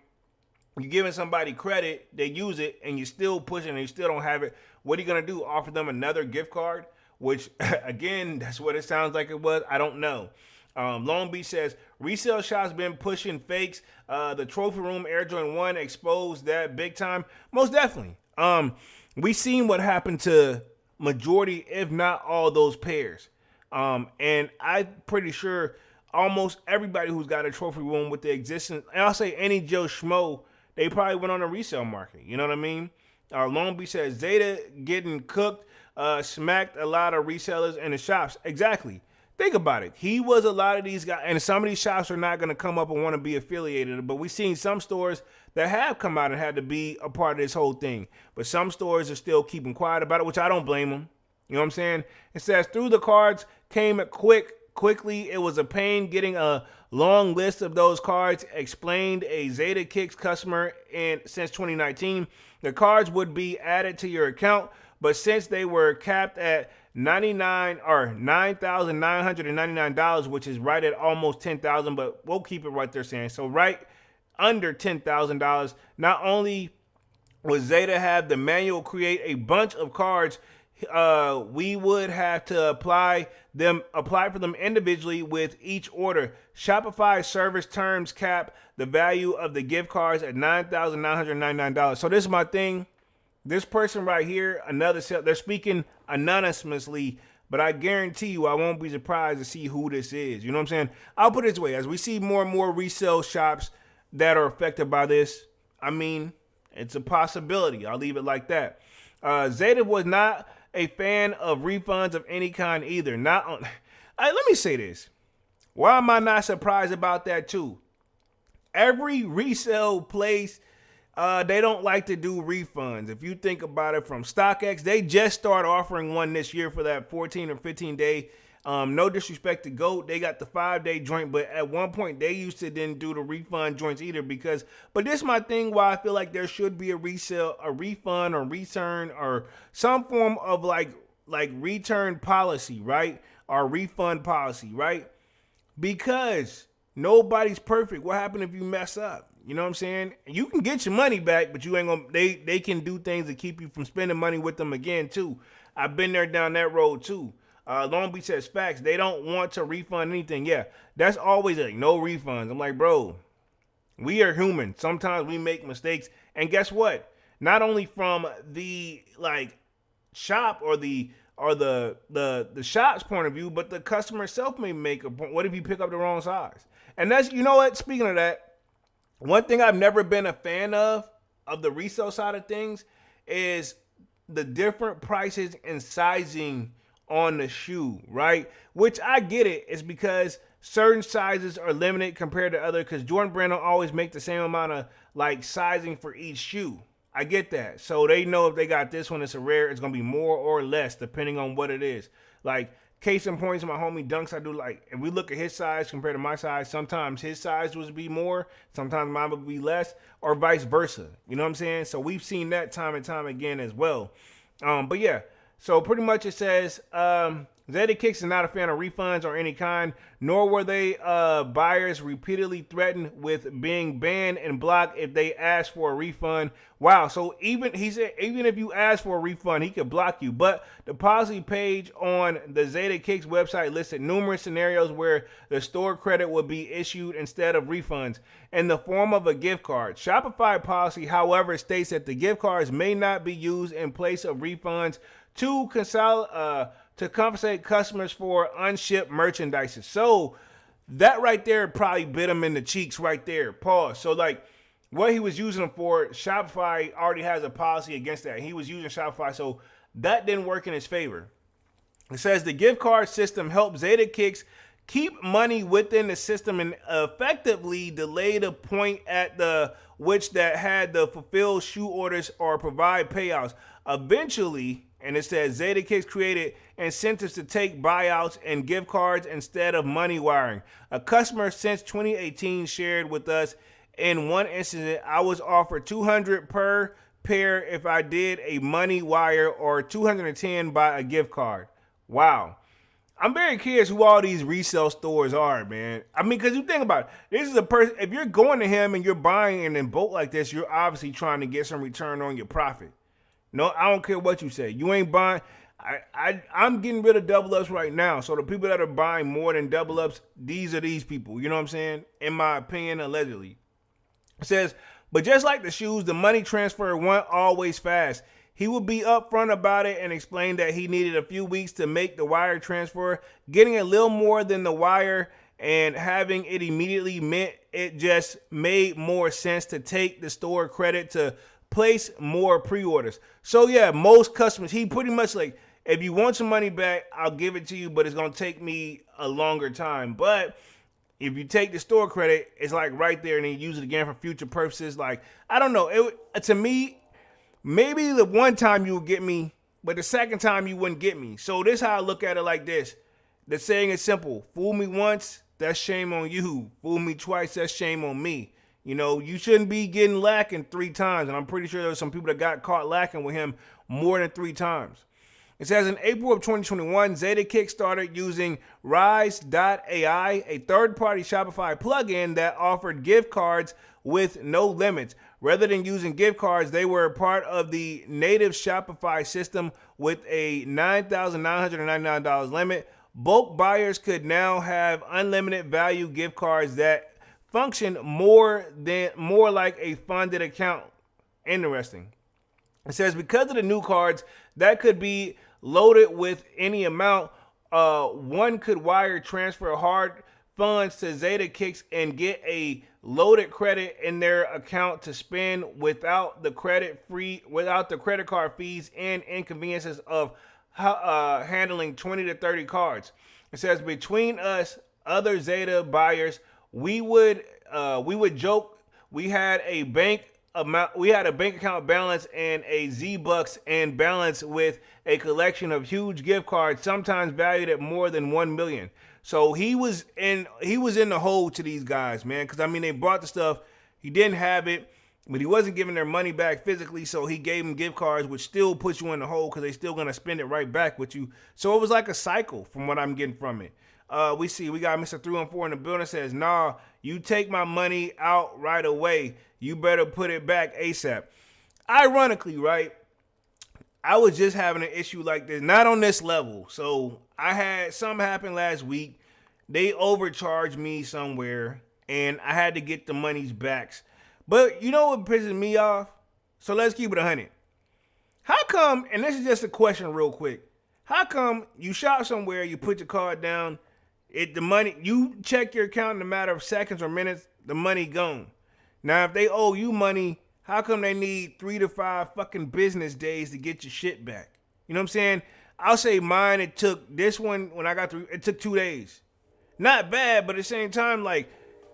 You're giving somebody credit, they use it, and you're still pushing, and you still don't have it. What are you gonna do? Offer them another gift card? Which, again, that's what it sounds like it was. I don't know. Long Beach says, resale shops been pushing fakes. The Trophy Room Air Jordan 1 exposed that big time. Most definitely. We seen what happened to majority, if not all, those pairs. And I'm pretty sure almost everybody who's got a Trophy Room with the existence, and I'll say any Joe Schmo, they probably went on the resale market. You know what I mean? Long Beach says, Zadeh getting cooked, smacked a lot of resellers in the shops. Exactly. Think about it. He was a lot of these guys, and some of these shops are not going to come up and want to be affiliated, but we've seen some stores that have come out and had to be a part of this whole thing. But some stores are still keeping quiet about it, which I don't blame them. You know what I'm saying? It says, through the cards came quickly. It was a pain getting a long list of those cards, explained a Zadeh Kicks customer since 2019. The cards would be added to your account, but since they were capped at $9,999, which is right at almost $10,000, but we'll keep it right there saying. So right under $10,000, not only would Zadeh have the manual create a bunch of cards, we would have to apply for them individually with each order. Shopify service terms cap the value of the gift cards at $9,999. So this is my thing. This person right here, another sale, they're speaking anonymously, but I guarantee you I won't be surprised to see who this is. You know what I'm saying? I'll put it this way. As we see more and more resale shops that are affected by this, I mean, it's a possibility. I'll leave it like that. Zadeh was not a fan of refunds of any kind either. Let me say this. Why am I not surprised about that too? Every resale place, they don't like to do refunds. If you think about it, from StockX, they just started offering one this year for that 14 or 15 day. No disrespect to GOAT, they got the 5-day joint, but at one point they used to didn't do the refund joints either but this is my thing why I feel like there should be a refund or return or some form of like return policy, right? Or refund policy, right? Because nobody's perfect. What happened if you mess up? You know what I'm saying? You can get your money back, but you ain't gonna. They can do things to keep you from spending money with them again too. I've been there down that road too. Long Beach says facts. They don't want to refund anything. Yeah, that's always like no refunds. I'm like, bro, we are human. Sometimes we make mistakes, and guess what? Not only from the shop or the shop's point of view, but the customer itself may make a point. What if you pick up the wrong size? And that's, you know what? Speaking of that. One thing I've never been a fan of the resale side of things is the different prices and sizing on the shoe, right? Which I get it. It's because certain sizes are limited compared to other, because Jordan Brand don't always make the same amount of like sizing for each shoe. I get that. So they know if they got this one, it's a rare, it's gonna be more or less depending on what it is. Like case in points, my homie Dunks, I do like, if we look at his size compared to my size, sometimes his size would be more, sometimes mine would be less, or vice versa. You know what I'm saying? So we've seen that time and time again as well. But yeah, so pretty much it says, Zadeh Kicks is not a fan of refunds or any kind, nor were they buyers repeatedly threatened with being banned and blocked if they asked for a refund. Wow, so he said even if you ask for a refund, he could block you. But the policy page on the Zadeh Kicks website listed numerous scenarios where the store credit would be issued instead of refunds in the form of a gift card. Shopify policy, however, states that the gift cards may not be used in place of refunds to compensate customers for unshipped merchandise. So that right there probably bit him in the cheeks right there. Pause. So like what he was using them for, Shopify already has a policy against that. He was using Shopify, so that didn't work in his favor. It says the gift card system helped Zadeh Kicks keep money within the system and effectively delay the point at the which that had the fulfill shoe orders or provide payouts. Eventually, and it says Zadeh Kicks created incentives to take buyouts and gift cards instead of money wiring. A customer since 2018 shared with us, in one incident, I was offered $200 per pair if I did a money wire or $210 by a gift card. Wow. I'm very curious who all these resale stores are, man. I mean, because you think about it, this is a person, if you're going to him and you're buying in bulk like this, you're obviously trying to get some return on your profit. No, I don't care what you say. You ain't buying. I'm getting rid of double ups right now. So the people that are buying more than double ups, these are these people. You know what I'm saying? In my opinion, allegedly. It says, but just like the shoes, the money transfer went always fast. He would be upfront about it and explain that he needed a few weeks to make the wire transfer. Getting a little more than the wire and having it immediately meant it just made more sense to take the store credit to place more pre-orders. So yeah, most customers, he pretty much like, if you want some money back, I'll give it to you, but it's going to take me a longer time. But if you take the store credit, it's like right there and then you use it again for future purposes. Like, I don't know. To me, maybe the one time you would get me, but the second time you wouldn't get me. So this is how I look at it like this. The saying is simple. Fool me once, that's shame on you. Fool me twice, that's shame on me. You know, you shouldn't be getting lacking 3 times. And I'm pretty sure there's some people that got caught lacking with him more than 3 times. It says in April of 2021, Zadeh Kicks started using Rise.ai, a third-party Shopify plugin that offered gift cards with no limits. Rather than using gift cards, they were part of the native Shopify system with a $9,999 limit. Bulk buyers could now have unlimited value gift cards that function more like a funded account. Interesting. It says because of the new cards that could be loaded with any amount, one could wire transfer hard funds to Zadeh Kicks and get a loaded credit in their account to spend without the credit card fees and inconveniences of handling 20 to 30 cards. It says between us, other Zadeh buyers, we would joke we had a bank account balance and a Z-Bucks and balance with a collection of huge gift cards, sometimes valued at more than $1 million. So he was in the hole to these guys, man, because I mean they bought the stuff, he didn't have it, but he wasn't giving their money back physically, so he gave them gift cards, which still puts you in the hole because they still gonna spend it right back with you. So it was like a cycle from what I'm getting from it. We got Mr. 314 in the building, says, nah, you take my money out right away. You better put it back ASAP. Ironically, right, I was just having an issue like this, not on this level. So I had something happen last week. They overcharged me somewhere, and I had to get the monies back. But you know what pisses me off? So let's keep it 100. How come, and this is just a question real quick, how come you shop somewhere, you put your card down, the money, you check your account in a matter of seconds or minutes, the money gone. Now, if they owe you money, how come they need 3 to 5 fucking business days to get your shit back? You know what I'm saying? I'll say mine. It took this one when I got through. It took 2 days. Not bad, but at the same time, like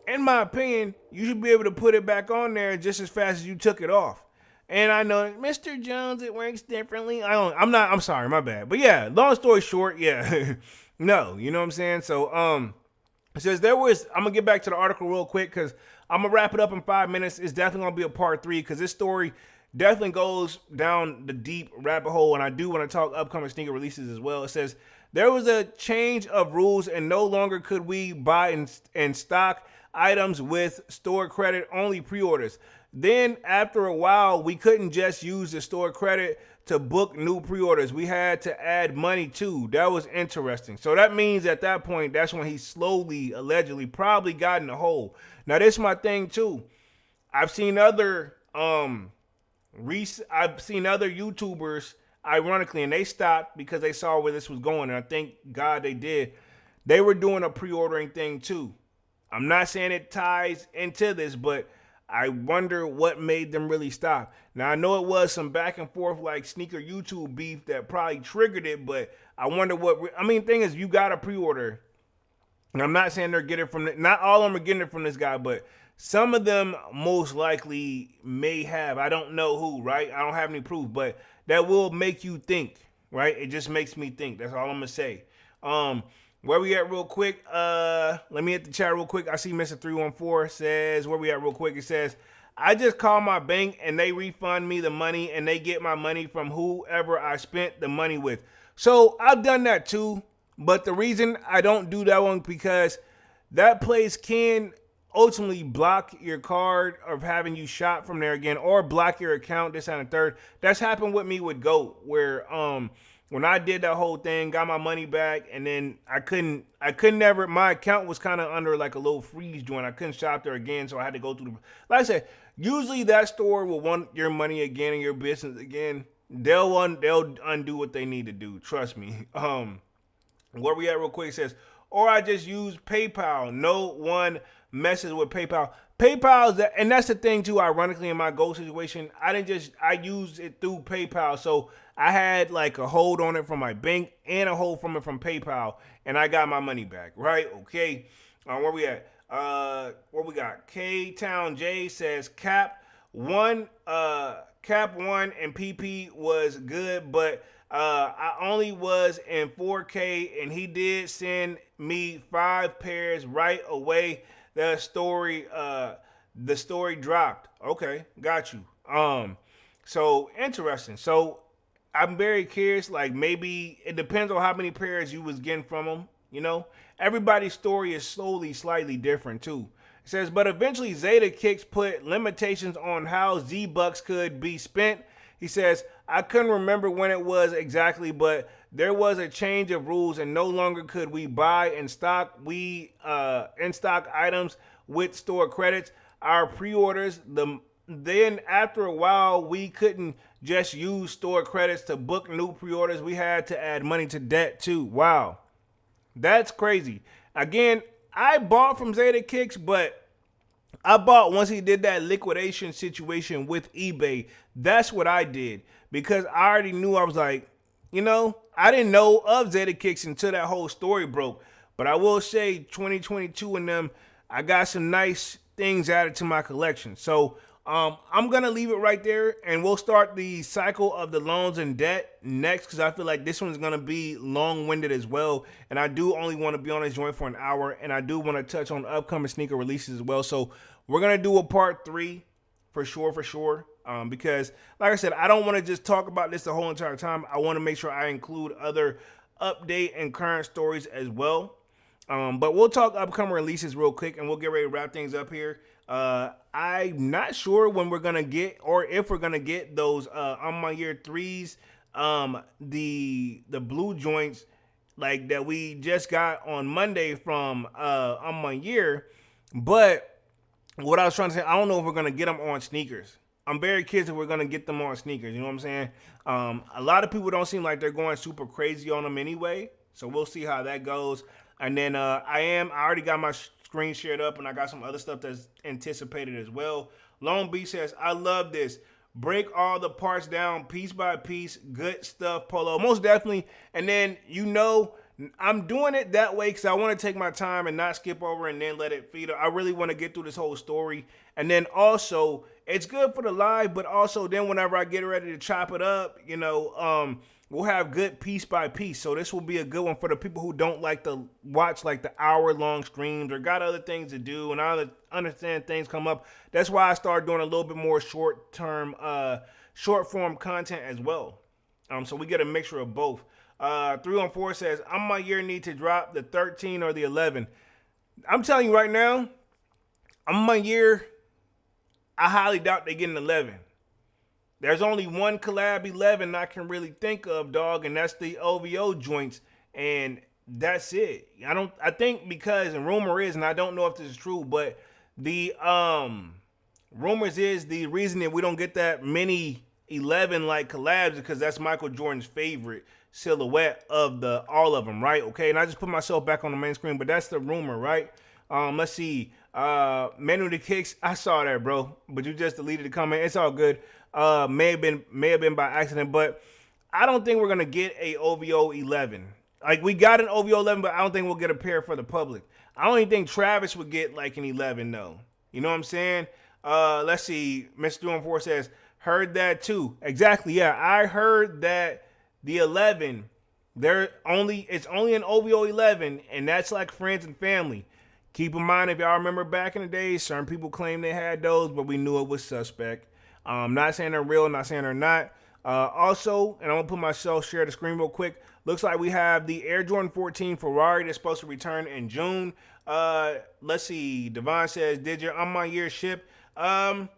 in my opinion, you should be able to put it back on there just as fast as you took it off. And I know, Mr. Jones, it works differently. I'm sorry, my bad. But yeah, long story short, yeah. No, you know what I'm saying? So, it says I'm going to get back to the article real quick because I'm going to wrap it up in 5 minutes. It's definitely going to be a part 3 because this story definitely goes down the deep rabbit hole. And I do want to talk upcoming sneaker releases as well. It says, there was a change of rules and no longer could we buy and stock items with store credit, only pre-orders. Then after a while, we couldn't just use the store credit to book new pre-orders. We had to add money too. That was interesting. So that means at that point, that's when he slowly, allegedly, probably got in the hole. Now this is my thing too. I've seen other YouTubers, ironically, and they stopped because they saw where this was going. And I thank God they did. They were doing a pre-ordering thing too. I'm not saying it ties into this, but I wonder what made them really stop. Now, I know it was some back and forth like sneaker YouTube beef that probably triggered it, but I wonder thing is, you got a pre-order. And I'm not saying they're getting it from, not all of them are getting it from this guy, but some of them most likely may have. I don't know who, right? I don't have any proof, but that will make you think, right? It just makes me think. That's all I'm going to say. Where we at real quick? Let me hit the chat real quick. I see Mr. 314 says, where we at real quick? It says, I just call my bank and they refund me the money and they get my money from whoever I spent the money with. So I've done that too. But the reason I don't do that one because that place can ultimately block your card of having you shop from there again or block your account, this and the third. That's happened with me with GOAT where, when I did that whole thing, got my money back, and then I couldn't never, my account was kind of under like a little freeze joint. I couldn't shop there again, so I had to go through like I said, usually that store will want your money again and your business again. They'll undo what they need to do. Trust me. Where we at real quick, it says, or I just use PayPal. No one messes with PayPal. And that's the thing too, ironically, in my GOAT situation, I used it through PayPal. So I had like a hold on it from my bank and a hold from it from PayPal, and I got my money back, right? Okay. Where we at? What we got? K-Town J says Cap 1 and PP was good, but I only was in 4K, and he did send me 5 pairs right away. The story dropped. Okay, got you. So interesting. So I'm very curious. Like maybe it depends on how many pairs you was getting from him. You know, everybody's story is slightly different too. It says, but eventually Zadeh Kicks put limitations on how Z-Bucks could be spent. He says, I couldn't remember when it was exactly, but there was a change of rules and no longer could we buy and stock in-stock items with store credits. Our pre-orders, then after a while, we couldn't just use store credits to book new pre-orders. We had to add money to debt too. Wow. That's crazy. Again, I bought from Zadeh Kicks, but I bought once he did that liquidation situation with eBay. That's what I did because I already knew. I was like, you know, I didn't know of Zadeh Kicks until that whole story broke. But I will say 2022 and them, I got some nice things added to my collection. So I'm going to leave it right there, and we'll start the cycle of the loans and debt next because I feel like this one's going to be long-winded as well, and I do only want to be on this joint for an hour, and I do want to touch on upcoming sneaker releases as well. So we're going to do a part 3 for sure, because, like I said, I don't want to just talk about this the whole entire time. I want to make sure I include other update and current stories as well. But we'll talk upcoming releases real quick, and we'll get ready to wrap things up here. I'm not sure when we're gonna get, or if we're gonna get those on my year 3s, the blue joints like that we just got on Monday from on my year. But what I was trying to say, I don't know if we're gonna get them on sneakers. I'm very curious if we're gonna get them on sneakers. You know what I'm saying? A lot of people don't seem like they're going super crazy on them anyway, so we'll see how that goes. And then I already got my screen shared up, and I got some other stuff that's anticipated as well. Long Beach says, I love this. break all the parts down piece by piece. Good stuff, Polo. Most definitely. And then, I'm doing it that way because I want to take my time and not skip over and then let it feed. I really want to get through this whole story. And then also, it's good for the live, but also then whenever I get ready to chop it up, we'll have good piece by piece. So this will be a good one for the people who don't like to watch like the hour-long streams or got other things to do, and I understand things come up. That's why I started doing a little bit more short-term, short-form content as well. So we get a mixture of both. 314 says, I'm my year need to drop the 13 or the 11. I'm telling you right now, I'm my year, I highly doubt they get an 11. There's only one collab 11 I can really think of, dog, and that's the OVO joints, and that's it. I think because, and rumor is, and I don't know if this is true, but the rumors is the reason that we don't get that many 11 like collabs is because that's Michael Jordan's favorite silhouette of all of them, right? Okay, and I just put myself back on the main screen, but that's the rumor, right? Let's see. Manu the Kicks, I saw that, bro, but you just deleted the comment. It's all good. May have been by accident, but I don't think we're gonna get a OVO 11. Like, we got an OVO 11, but I don't think we'll get a pair for the public. I don't even think Travis would get like an 11 though. You know what I'm saying? Let's see. Mr. 214 says, heard that too. Exactly. Yeah, I heard that the 11, it's only an OVO 11, and that's like friends and family. Keep in mind, if y'all remember back in the days, certain people claimed they had those, but we knew it was suspect. Not saying they're real, not saying they're not. Also, and I'm gonna put myself share the screen real quick. Looks like we have the Air Jordan 14 Ferrari that's supposed to return in June. Let's see. Devon says, did your on my year ship? I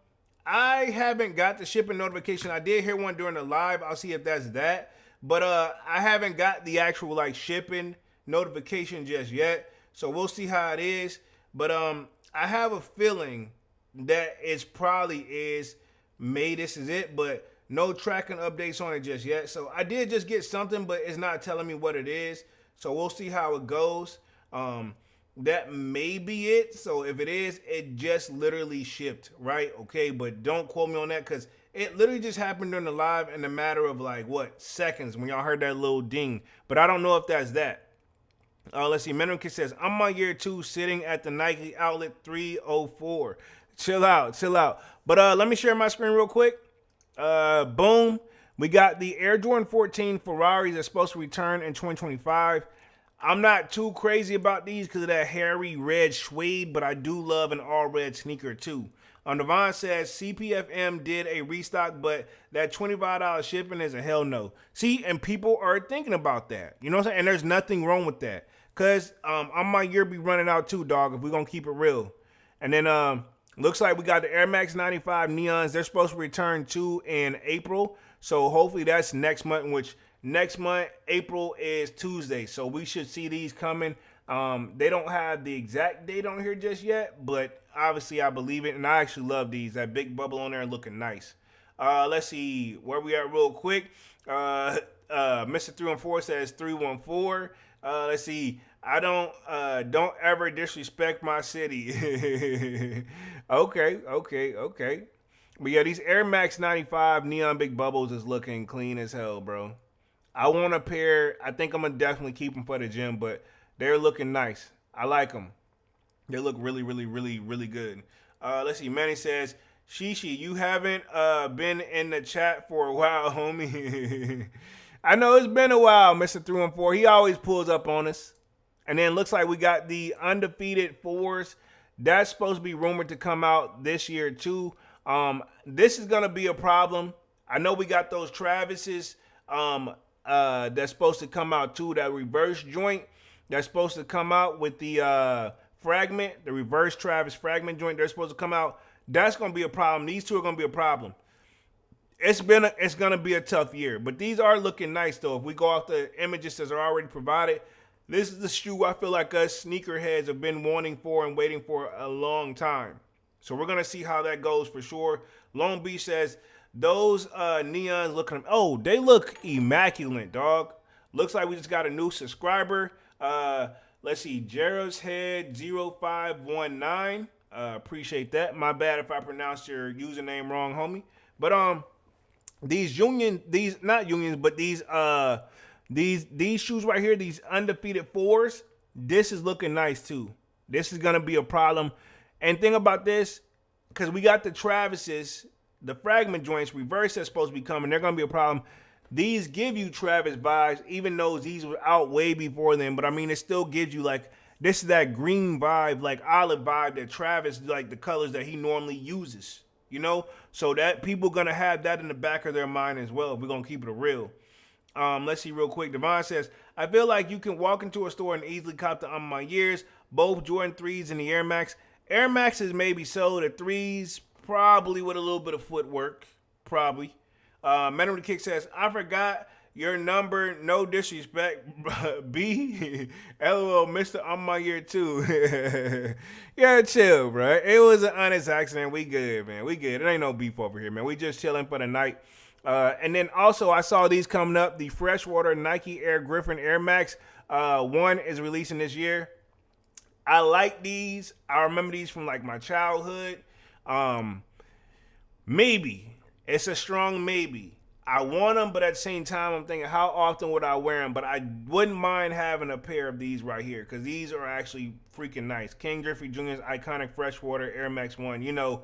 haven't got the shipping notification. I did hear one during the live. I'll see if that's that. But I haven't got the actual like shipping notification just yet. So we'll see how it is. But I have a feeling that it's probably is May. This is it, but no tracking updates on it just yet. So I did just get something, but it's not telling me what it is. So we'll see how it goes. That may be it. So if it is, it just literally shipped, right? Okay, but don't quote me on that because it literally just happened during the live in a matter of like, seconds when y'all heard that little ding. But I don't know if that's that. Let's see. Mental Kid says, I'm on year 2 sitting at the Nike Outlet 304. Chill out. But let me share my screen real quick. Boom. We got the Air Jordan 14 Ferraris that's supposed to return in 2025. I'm not too crazy about these because of that hairy red suede, but I do love an all red sneaker too. Devon says CPFM did a restock, but that $25 shipping is a hell no. See, and people are thinking about that. You know what I'm saying? And there's nothing wrong with that. Because on my year be running out too, dog, if we're going to keep it real. And then looks like we got the Air Max 95 Neons. They're supposed to return too in April. So hopefully that's next month, which next month, April is Tuesday. So we should see these coming. They don't have the exact date on here just yet, but obviously I believe it. And I actually love these. That big bubble on there looking nice. Let's see where we at real quick. Mr. 314 says 314. Let's see. I don't ever disrespect my city. Okay. But yeah, these Air Max 95 Neon Big Bubbles is looking clean as hell, bro. I want a pair. I think I'm going to definitely keep them for the gym, but they're looking nice. I like them. They look really, really, really, really good. Let's see. Manny says, Shishi, you haven't been in the chat for a while, homie. I know it's been a while, Mr. 314. He always pulls up on us. And then looks like we got the undefeated 4s. That's supposed to be rumored to come out this year too. This is going to be a problem. I know we got those Travises that's supposed to come out too. That reverse joint that's supposed to come out with the fragment, the reverse Travis fragment joint. They're supposed to come out. That's going to be a problem. These two are going to be a problem. It's going to be a tough year. But these are looking nice though. If we go off the images that are already provided, this is the shoe I feel like us sneakerheads have been wanting for and waiting for a long time. So we're going to see how that goes for sure. Long Beach says, those neons looking, oh, they look immaculate, dog. Looks like we just got a new subscriber. Let's see, Jared's Head 0519. Appreciate that. My bad if I pronounced your username wrong, homie. But these union, these not unions, but these shoes right here, these undefeated fours, this is looking nice too. This is gonna be a problem. And thing about this, because we got the Travises, the fragment joints, reverse that's supposed to be coming, they're gonna be a problem. These give you Travis vibes, even though these were out way before them. But I mean, it still gives you like, this is that green vibe, like olive vibe that Travis, like the colors that he normally uses, you know? So that people gonna have that in the back of their mind as well. We're gonna keep it real. Let's see real quick. Devon says, I feel like you can walk into a store and easily cop the On My Years, both Jordan 3s and the Air Max. Air Maxes maybe so, the 3s probably with a little bit of footwork, probably. Man of the Kick says, I forgot your number, no disrespect, B. LOL, Mr. On My Year too. Yeah, chill, bro. It was an honest accident. We good, man. We good. It ain't no beef over here, man. We just chilling for the night. And then also I saw these coming up. The Freshwater Nike Air Griffin Air Max 1 is releasing this year. I like these. I remember these from like my childhood. Maybe. It's a strong maybe. I want them, but at the same time, I'm thinking, how often would I wear them? But I wouldn't mind having a pair of these right here, because these are actually freaking nice. King Griffey Jr.'s iconic Freshwater Air Max 1. You know,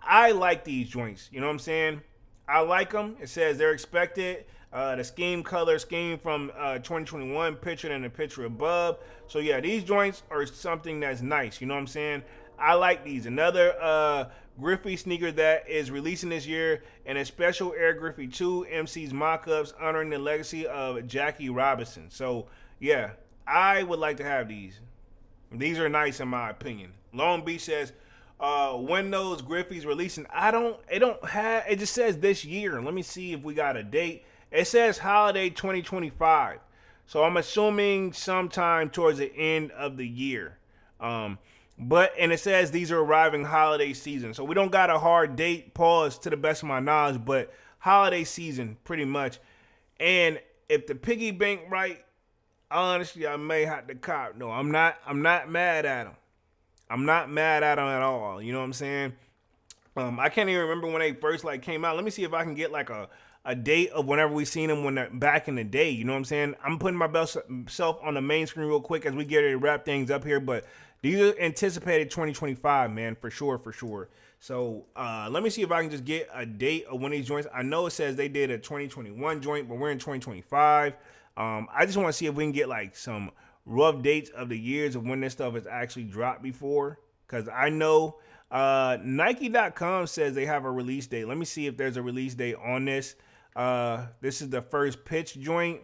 I like these joints. You know what I'm saying? I like them. It says they're expected. The scheme color scheme from 2021, pictured in the picture above. So yeah, these joints are something that's nice. You know what I'm saying? I like these. Another Griffey sneaker that is releasing this year, and a special Air Griffey 2 MC's mock-ups honoring the legacy of Jackie Robinson. So yeah, I would like to have these. These are nice in my opinion. Long Beach says, when those Griffey's releasing, it just says this year. Let me see if we got a date. It says holiday 2025. So I'm assuming sometime towards the end of the year. And it says these are arriving holiday season. So we don't got a hard date, pause, to the best of my knowledge, but holiday season pretty much. And if the piggy bank right, honestly, I may have to cop. No, I'm not mad at him. I'm not mad at them at all. You know what I'm saying? I can't even remember when they first like came out. Let me see if I can get like a date of whenever we seen them when they're back in the day. You know what I'm saying? I'm putting myself on the main screen real quick as we get ready to wrap things up here. But these are anticipated 2025, man, for sure, for sure. So let me see if I can just get a date of when these joints. I know it says they did a 2021 joint, but we're in 2025. I just want to see if we can get like some rough dates of the years of when this stuff has actually dropped before, because I know Nike.com says they have a release date. Let me see if there's a release date on this. This is the first pitch joint.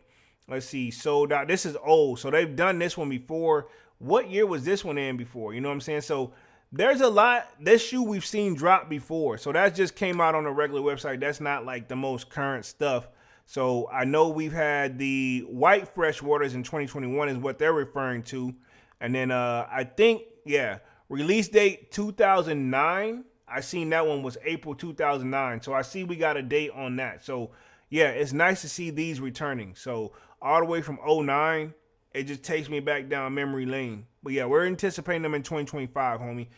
Let's see, sold out. This is old, so they've done this one before. What year was this one in before? You know what I'm saying? So there's a lot. This shoe we've seen drop before, so that just came out on a regular website. That's not like the most current stuff. So I know we've had the white Freshwaters in 2021 is what they're referring to. And then I think, yeah, release date 2009. I seen that one was April 2009. So I see we got a date on that. So yeah, it's nice to see these returning. So all the way from 09, it just takes me back down memory lane. But yeah, we're anticipating them in 2025, homie.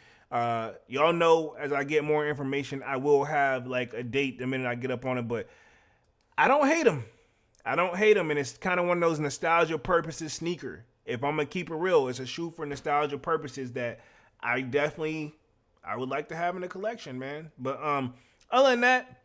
Y'all know as I get more information, I will have like a date the minute I get up on it. But I don't hate them. I don't hate them. And it's kind of one of those nostalgia purposes sneaker. If I'm going to keep it real, it's a shoe for nostalgia purposes that I would like to have in the collection, man. But other than that,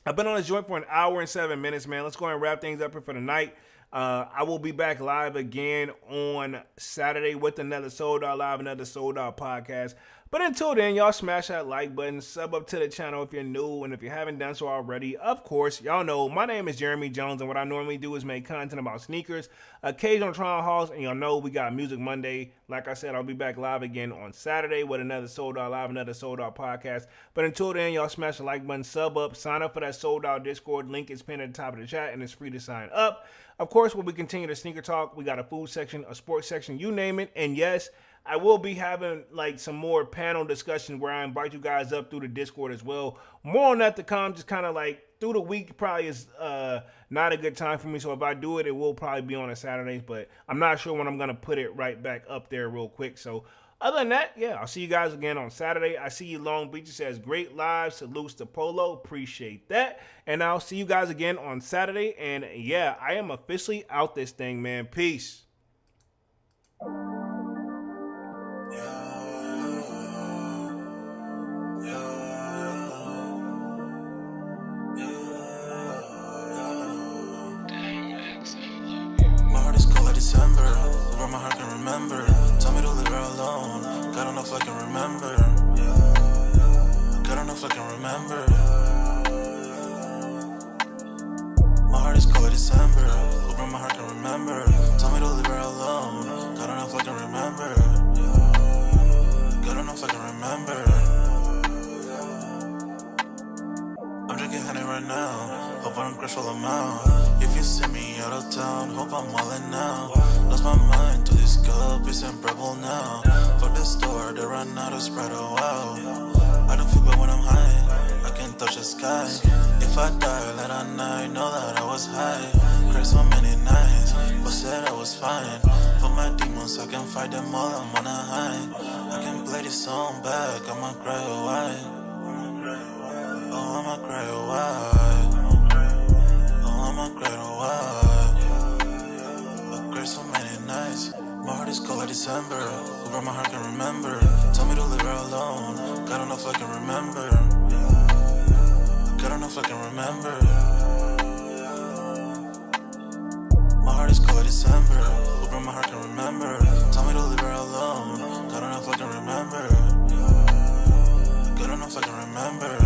I've been on this joint for an hour and 7 minutes, man. Let's go ahead and wrap things up here for the night. I will be back live again on Saturday with another Sold Out Live, another Sold Out podcast. But until then, y'all smash that like button, sub up to the channel if you're new, and if you haven't done so already, of course, y'all know my name is Jeremy Jones, and what I normally do is make content about sneakers, occasional trial hauls, and y'all know we got Music Monday. Like I said, I'll be back live again on Saturday with another Sold Out Live, another Sold Out podcast. But until then, y'all smash the like button, sub up, sign up for that Sold Out Discord. Link is pinned at the top of the chat, and it's free to sign up. Of course, when we continue the sneaker talk, we got a food section, a sports section, you name it, and yes, I will be having like some more panel discussions where I invite you guys up through the Discord as well. More on that to come. Just kind of like through the week probably is not a good time for me. So if I do it, it will probably be on a Saturday. But I'm not sure when I'm going to put it right back up there real quick. So Other than that, yeah, I'll see you guys again on Saturday. I see you Long Beach. It says great live. Salutes to Polo. Appreciate that. And I'll see you guys again on Saturday. And yeah, I am officially out this thing, man. Peace. December, where my heart can remember. Tell me to leave her alone. God don't know if I can remember. God don't know if I can remember. My heart is cold December, where my heart can remember. Tell me to leave her alone. God don't know if I can remember. God don't know if I can remember. I'm drinking honey right now. Hope I don't crush all them out. If you see me out of town, hope I'm wildin' now. Lost my mind to this cup, it's unbearable now. Fuck the store, they run out of Sprite, oh wow. I don't feel bad when I'm high, I can't touch the sky. If I die late at night, know that I was high. Cried so many nights, but said I was fine. For my demons, I can fight them all, I'm on a high. I can play this song back, I'ma cry oh why. Oh, I'ma cry oh why. I'ma cry oh why. I cried so many nights. My heart is cold like December, where my heart can remember. Tell me to leave her alone. God don't know if I can remember. God don't know if I can remember. My heart is cold like December, where my heart can remember. Tell me to leave her alone. God don't know if I can remember. God don't know if I can remember.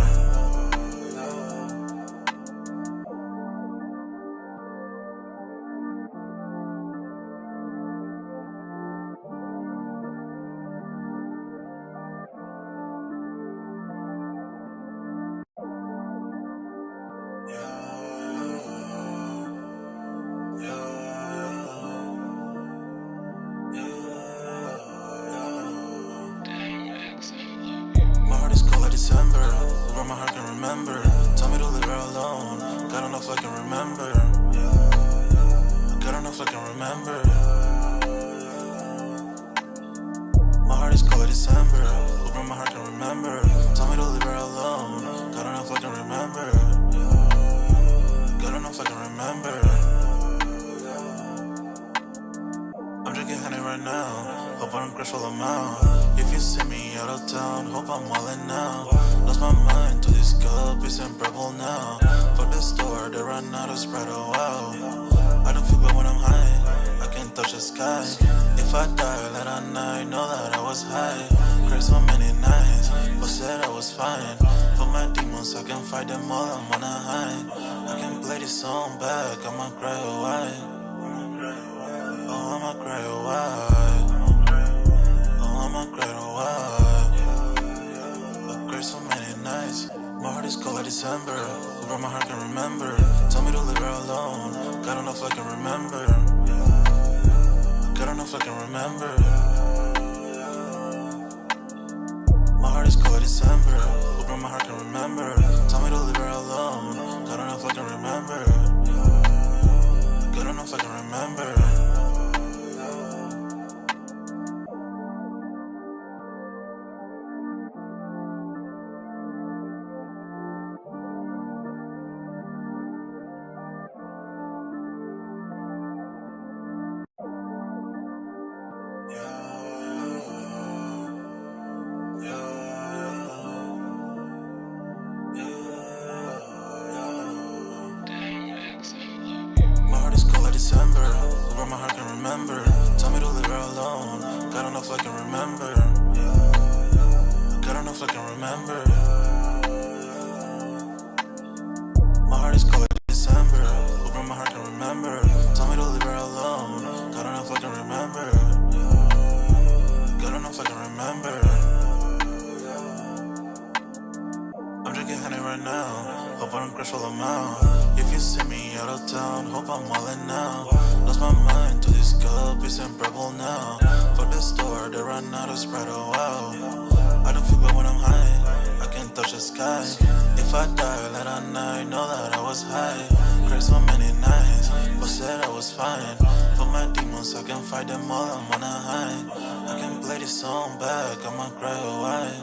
December, where my heart can remember. Tell me to leave her alone. God don't know if I can remember. God don't know if I can remember. My heart is cold like December, where my heart can remember. Tell me to leave her alone. God don't know if I can remember. God don't know if I can remember. I'm drinking honey right now. Hope I don't crush all them out. If you see me out of town, hope I'm wildin' now. Lost my mind to this cup, it's unbearable now. Fuck the store, they run out of Sprite, oh wow. I don't feel bad when I'm high, I can't touch the sky. If I die late at night, know that I was high. Cried so many nights, but said I was fine. For my demons, I can fight them all, I'm on a high. I can play this song back, I'ma cry oh why. Oh, I'ma cry oh why. I'ma cry oh why. I cried so many nights. My heart is cold like December, where my heart can remember. Tell me to leave her alone. God don't know if I can remember. God don't know if I can remember. My heart is cold like December, where my heart can remember. Tell me to leave her alone. God don't know if I can remember. God don't know if I can remember. December, where my heart can remember. Tell me to leave her alone. God don't know if I can remember. God don't know if I can remember. My heart is cold like December, where my heart can remember. Tell me to leave her alone. God don't know if I can remember. God don't know if I can remember. I'm drinking honey right now. Hope I don't crush all them out. If you see me out of town, hope I'm wildin' now. Lost my mind to this cup, it's unbearable now. Fuck the store, they run out of Sprite, oh wow. I don't feel bad when I'm high. I can touch the sky. If I die late at night, know that I was high. Cried so many nights, but said I was fine. For my demons, I can fight them all, I'm on a high. I can play this song back, I'ma cry or why.